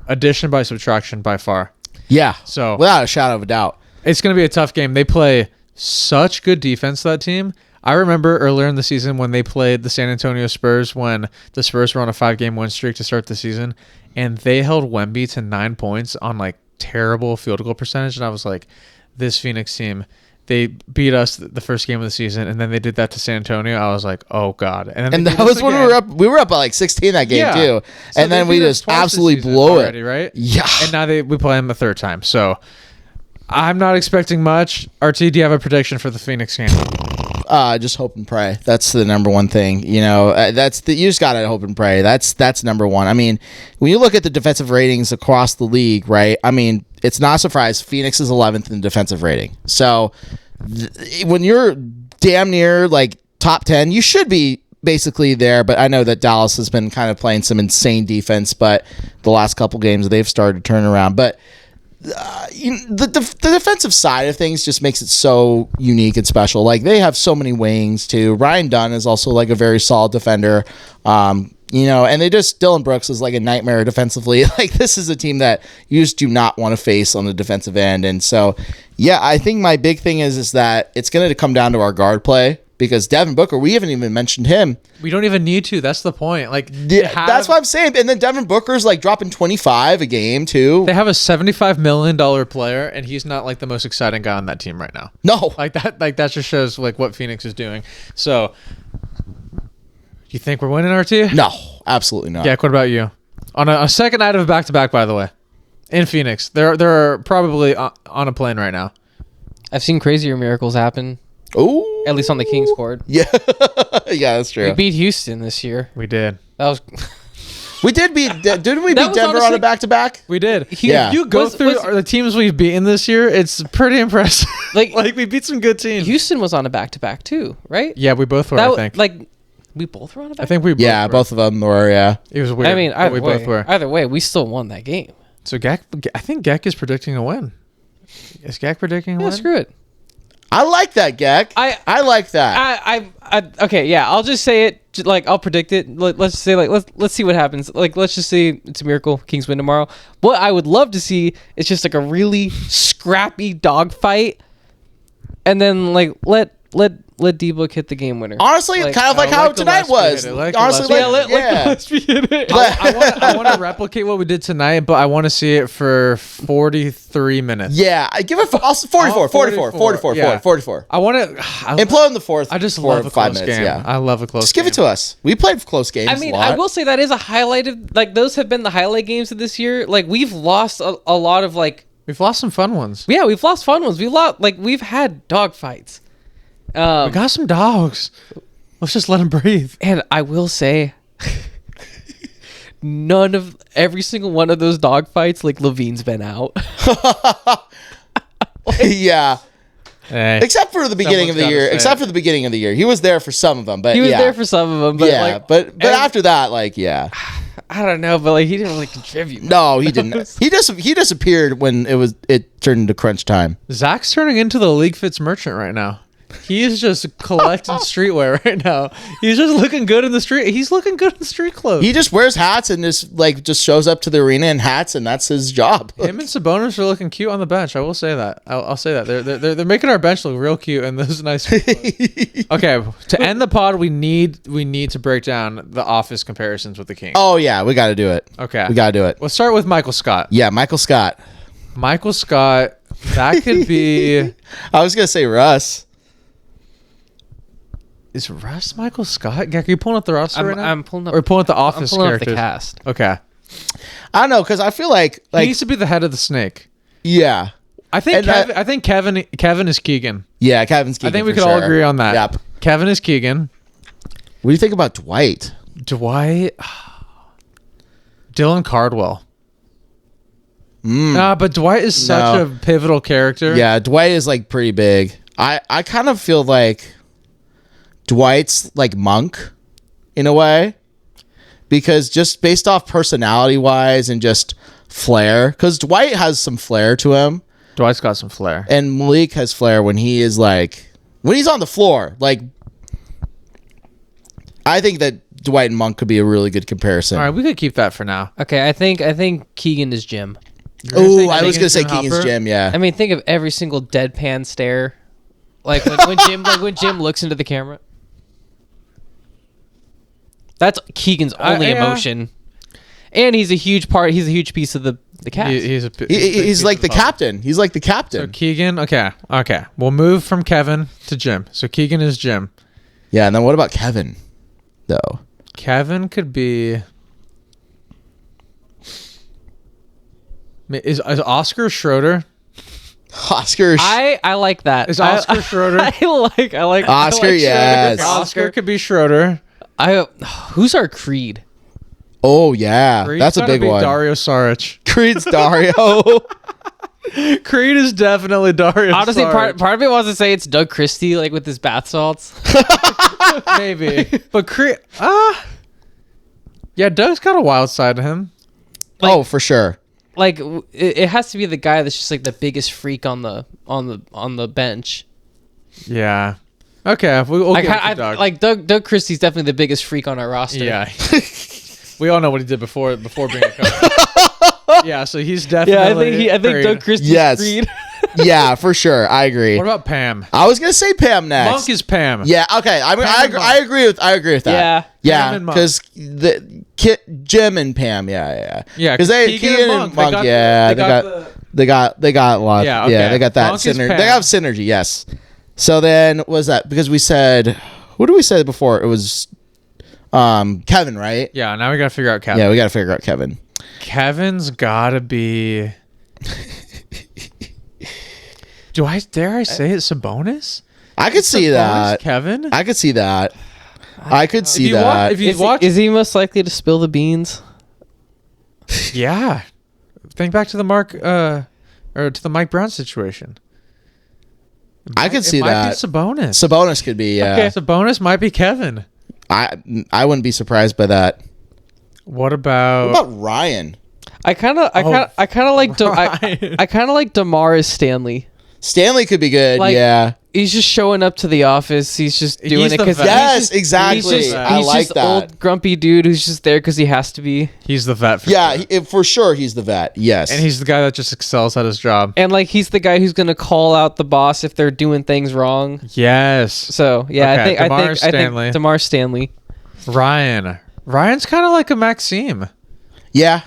addition by subtraction by far.
Yeah,
So
without a shadow of a doubt.
it's going to be a tough game. They play such good defense, that team. I remember earlier in the season when they played the San Antonio Spurs, when the Spurs were on a 5-game win streak to start the season, and they held Wemby to 9 points on like terrible field goal percentage. And I was like, this Phoenix team, they beat us the first game of the season, and then they did that to San Antonio. I was like, oh God. And
And that was when we were up by like 16 that game too.
So
And then
they
we
beat us
just
twice this
absolutely
season
blow
already,
it.
right?
Yeah.
And now we play them a third time. So I'm not expecting much. RT, do you have a prediction for the Phoenix game?
Just hope and pray. That's the number one thing. You know, you just gotta hope and pray. That's number one. I mean, when you look at the defensive ratings across the league, right? I mean, it's not a surprise. Phoenix is 11th in defensive rating. So when you're damn near like top 10, you should be basically there. But I know that Dallas has been kind of playing some insane defense, but the last couple games they've started to turn around. But the defensive side of things just makes it so unique and special. Like, they have so many wings too. Ryan Dunn is also like a very solid defender. You know, and Dylan Brooks is like a nightmare defensively. Like, this is a team that you just do not want to face on the defensive end. And so, yeah, I think my big thing is that it's going to come down to our guard play, because Devin Booker, we haven't even mentioned him.
We don't even need to. That's the point. Like,
That's what I'm saying. And then Devin Booker's like dropping 25 a game too.
they have a $75 million player, and he's not like the most exciting guy on that team right now.
No.
Like that just shows like what Phoenix is doing. So, you think we're winning, RT?
No, absolutely not.
Yeah. What about you? On a second night of a back-to-back, by the way, in Phoenix, they're probably on a plane right now.
I've seen crazier miracles happen,
Ooh.
at least on the Kings court.
Yeah. Yeah, that's
We
true.
beat Houston this year.
We did.
That was
We did beat. Didn't we
That
beat
was
Denver on
honestly-
a back-to-back?
We did.
Yeah.
If you go
Was-
through
was-
the teams we've beaten this year, it's pretty impressive.
Like-
like we beat some good teams.
Houston was on a back-to-back too, right?
Yeah, we both were.
That
I
wa-
think.
like we both were on a back.
I think we. Both
Yeah,
were.
both of them were. Yeah.
It was weird.
I mean,
but
either
we
way,
both were.
either way, we still won that game.
So I think Geck is predicting a win. Is Geck predicting a
Yeah,
win?
screw it.
I like that, Geck. I like that.
I okay, yeah. I'll just say it. Like, I'll predict it. Let's say, like, let's see what happens. Like, let's just say it's a miracle. Kings win tomorrow. What I would love to see is just like a really scrappy dogfight, and then like let D-Book hit the game winner.
Honestly,
Like,
kind of like how tonight was. Honestly,
I want to replicate what we did tonight, but I want to see it for 43 minutes.
Yeah, I give it 44.
Yeah.
44.
I want to
Implode in the fourth.
I just
4
love a
5
close
minutes.
game.
Yeah,
I love a close
just give it to us. We played close games.
I mean,
a lot.
I will say that is a highlight of, like, those have been the highlight games of this year. Like, we've lost a lot of, like,
We've lost some fun ones.
yeah, we've lost fun ones. We've had dog fights.
We got some dogs. Let's just let them breathe.
And I will say, every single one of those dog fights, like, Levine's been out.
Yeah.
Hey.
Except for the beginning of the year. Except for the beginning of the year. He was there for some of them, but
He was there for some of them, but
yeah,
like,
but after that, like, yeah.
I don't know, but like, he didn't really contribute.
No, he didn't. He disappeared when it turned into crunch time.
Zach's turning into the League Fits merchant right now. He is just collecting streetwear right now. He's just looking good in the street. He's looking good in street clothes.
He just wears hats and just shows up to the arena in hats, and that's his job.
Him and Sabonis are looking cute on the bench. I will say that. I'll say that they're making our bench look real cute in those nice. Okay, to end the pod, we need to break down the office comparisons with the Kings.
Oh yeah, we got to do it.
Okay,
we got to do it.
Let's start with Michael Scott.
Yeah, Michael Scott.
Michael Scott. That could be.
I was gonna say Russ.
Is Russ Michael Scott? Are you pulling up the roster right now?
I'm pulling up.
Or pulling up the office
I'm pulling up
characters?
the cast.
Okay.
I don't know, because I feel like
He needs to be the head of the snake.
yeah,
I think
And
I think Kevin is Keegan.
yeah, Kevin's Keegan.
I think we
for
could all
sure.
agree on that.
Yep.
Kevin is Keegan.
What do you think about Dwight?
Dwight. Dylan Cardwell. But Dwight is such a pivotal character.
Yeah, Dwight is like pretty big. I kind of feel like Dwight's like Monk in a way, because just based off personality wise and just flair, because Dwight has some flair to him,
Dwight's got some flair.
and Malik has flair when he is like, when he's on the floor. Like, I think that Dwight and Monk could be a really good comparison.
All right, we could keep that for now.
Okay, I think Keegan is Jim.
Oh, I was gonna say
Keegan's
Keegan's Jim. Yeah,
I mean, think of every single deadpan stare, like when Jim looks into the camera. That's Keegan's only emotion, and he's a huge part. He's a huge piece of the cast.
he's like the captain. He's like the captain.
So Keegan, okay. We'll move from Kevin to Jim. So Keegan is Jim.
Yeah, and then what about Kevin, though?
Kevin could be. Is Oscar Schroeder?
Oscar.
I like that.
Is Oscar Schroeder?
I like
Oscar,
I like
yes.
Oscar could be Schroeder.
Who's our Creed?
Oh yeah,
Creed's
that's a
gotta
big
be
one.
Dario Saric.
Creed's Dario.
Creed is definitely Dario.
Honestly,
Saric.
part of me wants to say it's Doug Christie, like with his bath salts.
Maybe, but Creed. Yeah, Doug's got a wild side to him.
Oh, for sure.
Like it has to be the guy that's just like the biggest freak on the bench.
Yeah. Okay, we'll
Like,
give it to Doug.
like Doug Christie's definitely the biggest freak on our roster.
Yeah. We all know what he did before being a coach. Yeah, so he's definitely.
Yeah, I think
Creed.
Doug Christie's
Yes.
Creed.
Yeah, for sure. I agree.
What about Pam?
I was gonna say Pam next.
Monk is Pam.
Yeah. Okay. I agree with that.
Yeah.
Yeah.
Pam and Monk.
Because Jim and Pam. Yeah.
Yeah,
Because Keegan and Monk. They got a lot.
Yeah,
Yeah.
okay.
They got that
Monk is
synergy.
Pam.
They have synergy. Yes. So then was that because we said what did we say before? It was Kevin, right?
Yeah, now we gotta figure out Kevin.
Yeah, we got to figure out Kevin.
Kevin's gotta be. Dare I say it? Sabonis?
I could see
Sabonis,
that.
Kevin?
I could see that. I could see that.
If you watch,
Is he most likely to spill the beans?
yeah. Think back to the Mike Brown situation.
I could see
it might
that.
be Sabonis.
Sabonis could be. Yeah.
Okay, Sabonis might be Kevin.
I wouldn't be surprised by that.
What about?
What about Ryan?
I kind of like
Ryan.
I kind of like DeMar as Stanley.
Stanley could be good.
Like,
yeah.
he's just showing up to the office. He's just doing
He's
it
the
because
vet.
Yes, exactly.
He's
I like
just
that.
old grumpy dude who's just there because he has to be.
He's the vet. For
Yeah,
sure.
for sure he's the vet. Yes.
And he's the guy that just excels at his job.
And like he's the guy who's gonna call out the boss if they're doing things wrong.
Yes.
So yeah,
Okay,
I
DeMar Stanley.
think DeMar Stanley.
Ryan's kind of like a Maxime.
Yeah.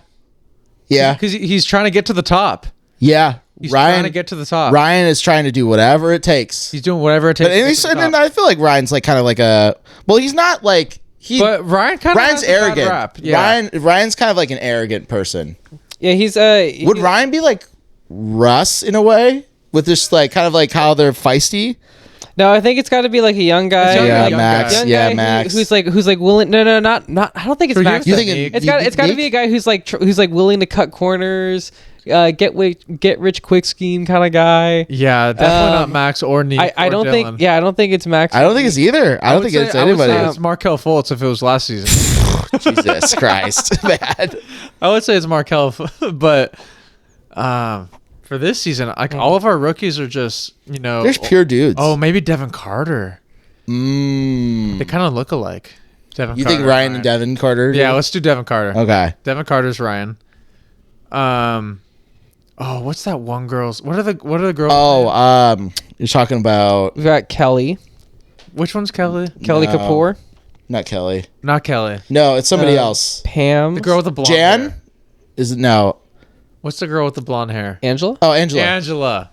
Yeah.
Because he's trying to get to the top.
Yeah.
He's trying to get to the top.
Ryan is trying to do whatever it takes.
He's doing whatever it takes.
But
to get to the
and
top.
I feel like Ryan's like kind of like a he's not like
But Ryan kind of
Ryan's
has a bad
arrogant.
rap. Yeah.
Ryan's kind of like an arrogant person.
Yeah, he's
Would Ryan be like Russ in a way with just like kind of like how they're feisty?
No, I think it's got to be like a young guy.
young-
Yeah,
like,
Max.
young
Yeah,
guy
Max.
who's like willing. No, not. I don't think it's
For you,
Max.
You
it's
think
Nick.
It's got to be a guy who's like willing to cut corners, get rich quick scheme kind of guy.
Yeah, definitely not
Um,
Max or Neek.
I
or
don't
Dylan.
think. Yeah, I don't think it's Max.
I don't think it's either. I don't think it's
I would say
anybody.
it's Markel Fultz if it was last season.
Jesus Christ, man.
I would say it's Markel, but for this season, like all of our rookies are just
There's pure dudes.
Oh, maybe Devin Carter.
Mm.
They kind of look alike. Devin.
You
Carter
think Ryan and Devin Carter?
Yeah, let's do Devin Carter.
Okay.
Devin Carter's Ryan. Oh, what's that one girl's? What are the girls?
Oh, you're talking about
We've got Kelly
Which one's Kelly?
Kelly
No.
Kapoor,
not Kelly.
Not Kelly.
No, it's somebody
Uh,
else.
Pam,
The girl with the blonde
Jan?
hair.
Is it no?
What's the girl with the blonde hair?
Angela.
Oh, Angela.
Angela.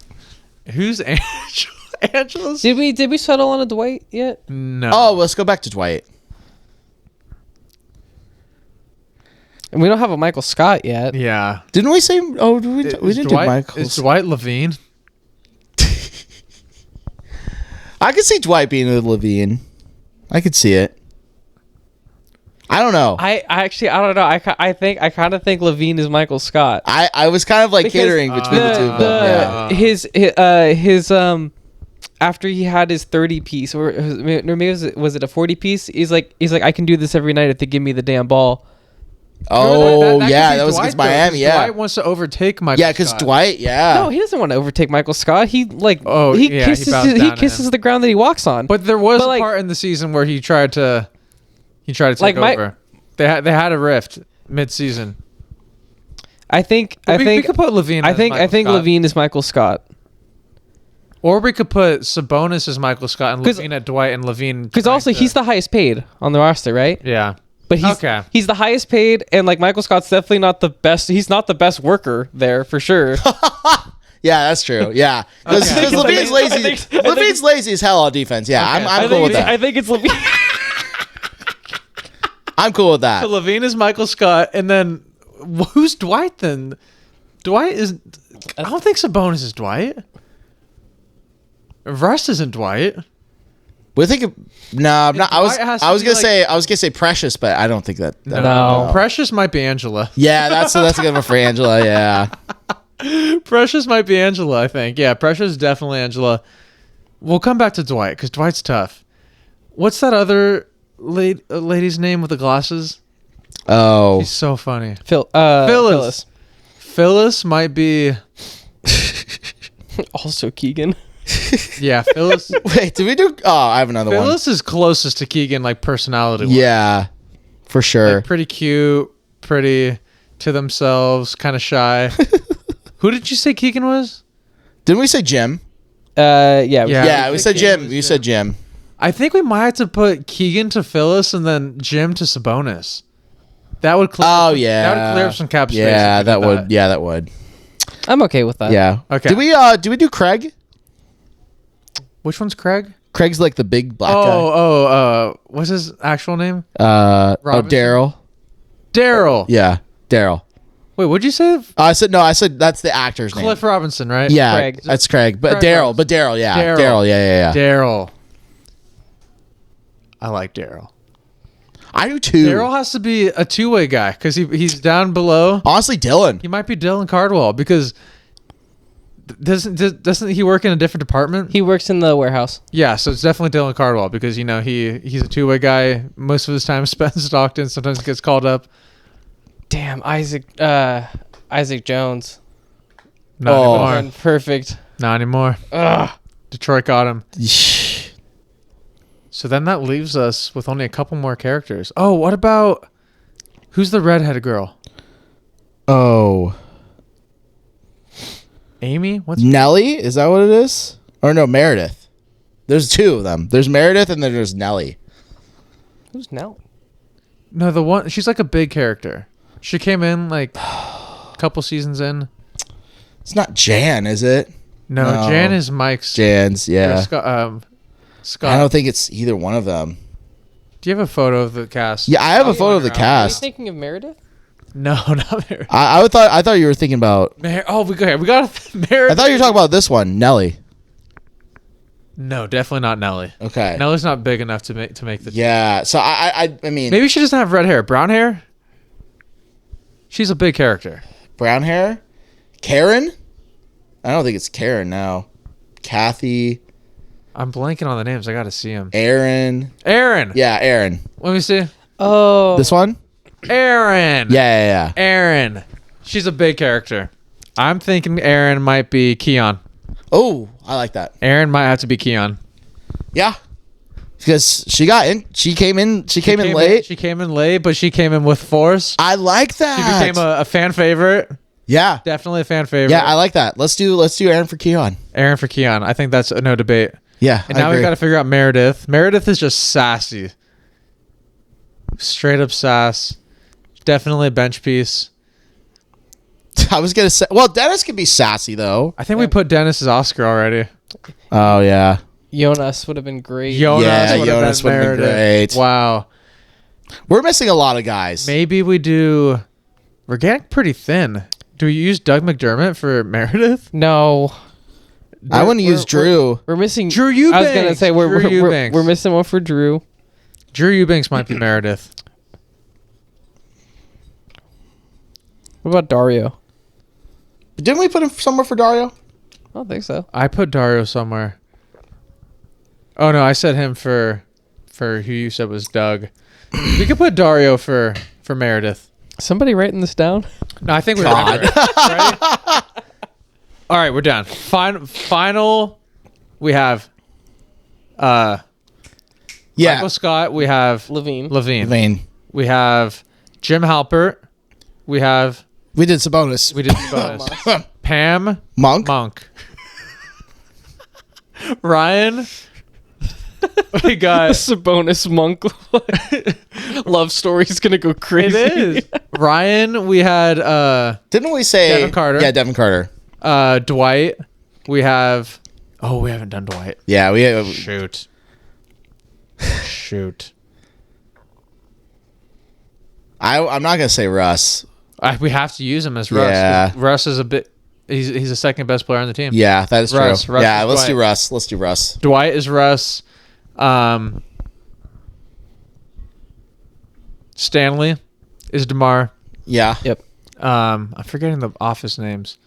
Who's Angela? Angela's?
Did we settle on a Dwight yet?
No.
Oh, let's go back to Dwight.
And we don't have a Michael Scott yet.
Yeah.
Didn't we say? Oh, we didn't do Michael.
Is Dwight Levine?
I could see Dwight being with Levine. I could see it. I don't know.
I actually I don't know. I kind of think Levine is Michael Scott.
I was kind of like
Because
catering between the two of them.
Yeah.
His after he had his 30 piece or maybe was it a 40 piece? He's like I can do this every night if they give me the damn ball.
Oh,
could
yeah,
be
that was
Dwight,
against
though, 'cause
Miami. Yeah,
Dwight wants to overtake Michael.
yeah, because
Scott.
Dwight. Yeah.
No, he doesn't want to overtake Michael Scott. He like
he
kisses
bows down
he
to
kisses
him.
the ground that he walks on.
But there was
But,
a
like-
part in the season where he tried to take
Like,
over. They had a rift mid-season.
I think
We could put Levine.
I
as
think
Michael Scott.
Levine is Michael Scott.
Or we could put Sabonis as Michael Scott and
'Cause-
Levine at Dwight and Levine.
Because also he's the highest paid on the roster, right?
yeah.
But he's the highest paid, and like Michael Scott's definitely not the best. He's not the best worker there for sure.
Yeah, that's true. Yeah, because
Okay.
Levine's lazy.
I think-
Levine's lazy as hell on defense. Yeah,
Okay,
I'm
so
cool with that.
I think it's Levine.
I'm cool with that.
So Levine is Michael Scott, and then who's Dwight then? Dwight is. I don't think Sabonis is Dwight. Russ isn't Dwight.
We think. No, I'm not. I was.
Dwight has to
I was
be
gonna
like-
say. I was gonna say Precious, but I don't think that.
No.
Precious might be Angela.
Yeah, that's a good one for Angela. Yeah.
Precious might be Angela, I think. Yeah, Precious is definitely Angela. We'll come back to Dwight because Dwight's tough. What's that other lady's name with the glasses?
Oh.
She's so funny.
Phyllis.
Phyllis might be.
Also Keegan.
Yeah, Phyllis.
Wait, did we do? Oh, I have another one.
Phyllis is closest to Keegan, like personality.
Yeah, for sure.
Like, pretty cute, pretty to themselves, kind of shy. Who did you say Keegan was?
Didn't we say Jim?
Yeah.
Yeah, we said
Keegan
Jim.
was
You said Jim.
I think we might have to put Keegan to Phyllis and then Jim to Sabonis. That would clear.
Oh yeah,
that would clear up some cap space.
Yeah,
if we
that
did
would. Yeah, that would.
I'm okay with that.
Yeah.
Okay.
Did we do Craig?
Which one's Craig?
Craig's like the big black guy.
What's his actual name?
Robinson? Daryl.
Daryl.
Yeah, Daryl.
Wait, what'd you say?
I said no. I said that's the actor's name.
Cliff Robinson, right?
Yeah,
Craig.
that's Craig. But
Craig
Daryl.
Robinson.
But Daryl. Yeah,
Daryl.
Daryl. Yeah.
Daryl. I like Daryl.
I do too.
Daryl has to be a two-way guy because he's down below.
Honestly, Dylan.
He might be Dylan Cardwell because doesn't he work in a different department?
He works in the warehouse.
Yeah, so it's definitely Dylan Cardwell because he's a two-way guy. Most of his time spent in Stockton. Sometimes gets called up.
Damn, Isaac Jones.
Not anymore.
Perfect.
Not anymore.
Ugh.
Detroit got him. So then that leaves us with only a couple more characters. Oh, what about who's the redheaded girl?
Oh,
Amy? What's
Nellie? Is that what it is? Or no, Meredith. There's two of them. There's Meredith and then there's Nellie.
Who's Nell?
no the one? She's like a big character. She came in like a couple seasons in.
It's not Jan, is it?
No,
No.
Jan is Mike's.
Jan's,
or
yeah.
Scott.
I don't think it's either one of them.
Do you have a photo of the cast?
Yeah, I have a photo of the
Are you
cast.
thinking of Meredith?
No, not there.
I thought you were thinking about.
Oh, we got Meredith.
I thought you were talking about this one, Nellie.
No, definitely not Nellie.
Okay.
Nellie's not big enough to make the.
Yeah. So I mean,
Maybe she doesn't have red hair. Brown hair. She's a big character.
brown hair. Karen. I don't think it's Karen now. Kathy.
I'm blanking on the names. I got to see him.
Aaron.
Aaron.
Yeah, Aaron.
Let me see.
Oh.
This one.
Aaron.
Yeah.
Aaron. She's a big character. I'm thinking Aaron might be Keon.
Oh, I like that.
Aaron might have to be Keon.
Yeah. Because she got in. She came in late.
She came in late, but she came in with force.
I like
She
that.
became a fan favorite.
Yeah.
Definitely a fan favorite.
Yeah, I like that. Let's do Aaron for Keon.
Aaron for Keon. I think that's no debate.
Yeah.
And now we got to figure out Meredith. Meredith is just sassy. Straight up sass. Definitely a bench piece.
I was gonna say. Well, Dennis can be sassy though.
I think we put Dennis as Oscar already.
Oh yeah.
Jonas would have been great.
Jonas
Yeah,
would
Jonas
have
would've been
Meredith.
great.
Wow.
We're missing a lot of guys.
Maybe we do. We're getting pretty thin. Do we use Doug McDermott for Meredith?
No.
I want to use Drew.
We're missing
Drew Eubanks.
I was gonna say
Drew Eubanks.
we're missing one for Drew.
Drew Eubanks might be Meredith.
What about Dario?
Didn't we put him somewhere for Dario?
I don't think so.
I put Dario somewhere. Oh no, I said him for who you said was Doug. We could put Dario for Meredith.
Somebody writing this down?
No, I think we're done. Ready? All right, we're done. Final. We have
Yeah.
Michael Scott. We have
Levine.
Levine.
We have Jim Halpert. We have
We did Sabonis.
we did bonus. Pam
Monk.
Ryan. We got
Sabonis Monk love story's gonna go
it
crazy.
is Ryan. We had
Didn't we say
Devin Carter.
Yeah, Devin Carter.
Dwight. We have. Oh, we haven't done Dwight.
Yeah, we have.
Shoot.
I'm not gonna say Russ.
We have to use him as Russ.
Yeah.
Russ is a bit. He's the second best player on the team.
Yeah, that is
Russ.
true.
Russ
Yeah,
is
let's
Dwight.
do Russ. Let's do Russ.
Dwight is Russ. Stanley is DeMar.
Yeah.
Yep.
I'm forgetting the office names.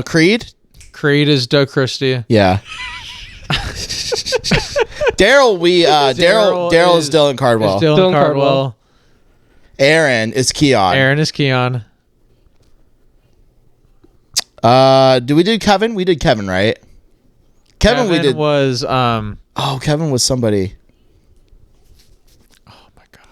Creed.
Creed is Doug Christie.
Yeah. Daryl. Daryl is Dylan Cardwell.
Is Dylan
Dylan
Cardwell.
Cardwell.
Aaron is Keon.
Aaron is Keon.
Do we do Kevin? We did Kevin, right? Kevin we did.
Was
Oh, Kevin was somebody.
oh my god.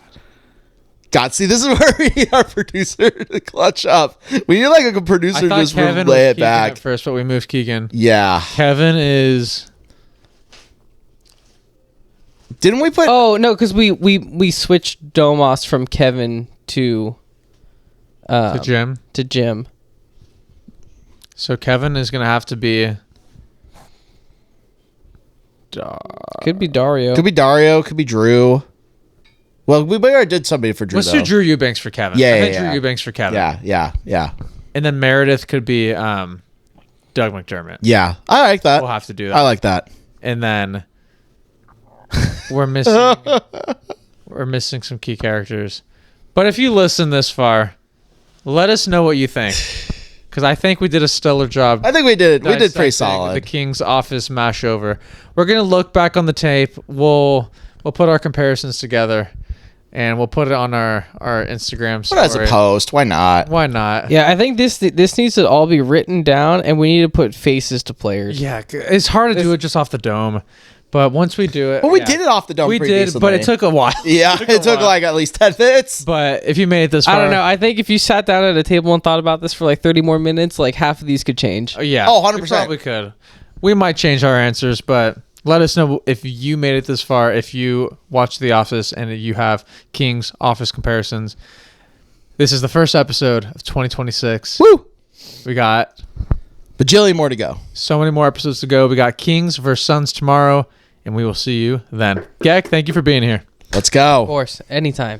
God, see, this is where we need our producer to clutch up. We need like a producer
I
to
thought
just
Kevin
lay
was
it
Keegan
back.
at first, but we moved Keegan.
Yeah.
Kevin is
Didn't we put?
Oh no, because we switched Domas from Kevin to
Jim.
to Jim.
So Kevin is gonna have to be.
Could be Dario.
Could be Dario. Could be Drew. Well, we already did somebody for Drew.
Let's
though.
do Drew Eubanks for Kevin.
Yeah,
I think
yeah,
Drew
yeah.
Eubanks for Kevin.
Yeah.
And then Meredith could be Doug McDermott.
Yeah, I like that.
We'll have to do that.
I like that.
And then we're missing some key characters. But if you listen this far, let us know what you think. Because I think we did a stellar job.
I think we did. We did pretty
dissecting
solid.
The Kings office mashover. We're gonna look back on the tape. We'll put our comparisons together. and we'll put it on our Instagram story.
But as a post, why not?
Why not?
Yeah, I think this needs to all be written down, and we need to put faces to players.
Yeah, it's hard to do it just off the dome, but once we do it,
Well, we did it off the dome.
We
pretty
did,
decently.
but it took a while.
Yeah, it took like at least 10 minutes.
But if you made it this far,
I don't know. I think if you sat down at a table and thought about this for like 30 more minutes, like half of these could change.
Yeah.
Oh, 100%.
We probably could. We might change our answers, but let us know if you made it this far, if you watched The Office and you have Kings Office comparisons. This is the first episode of 2026.
Woo!
We got
Bajillion more to go.
so many more episodes to go. We got Kings versus Suns tomorrow, and we will see you then. Gek, thank you for being here.
Let's go.
Of course, anytime.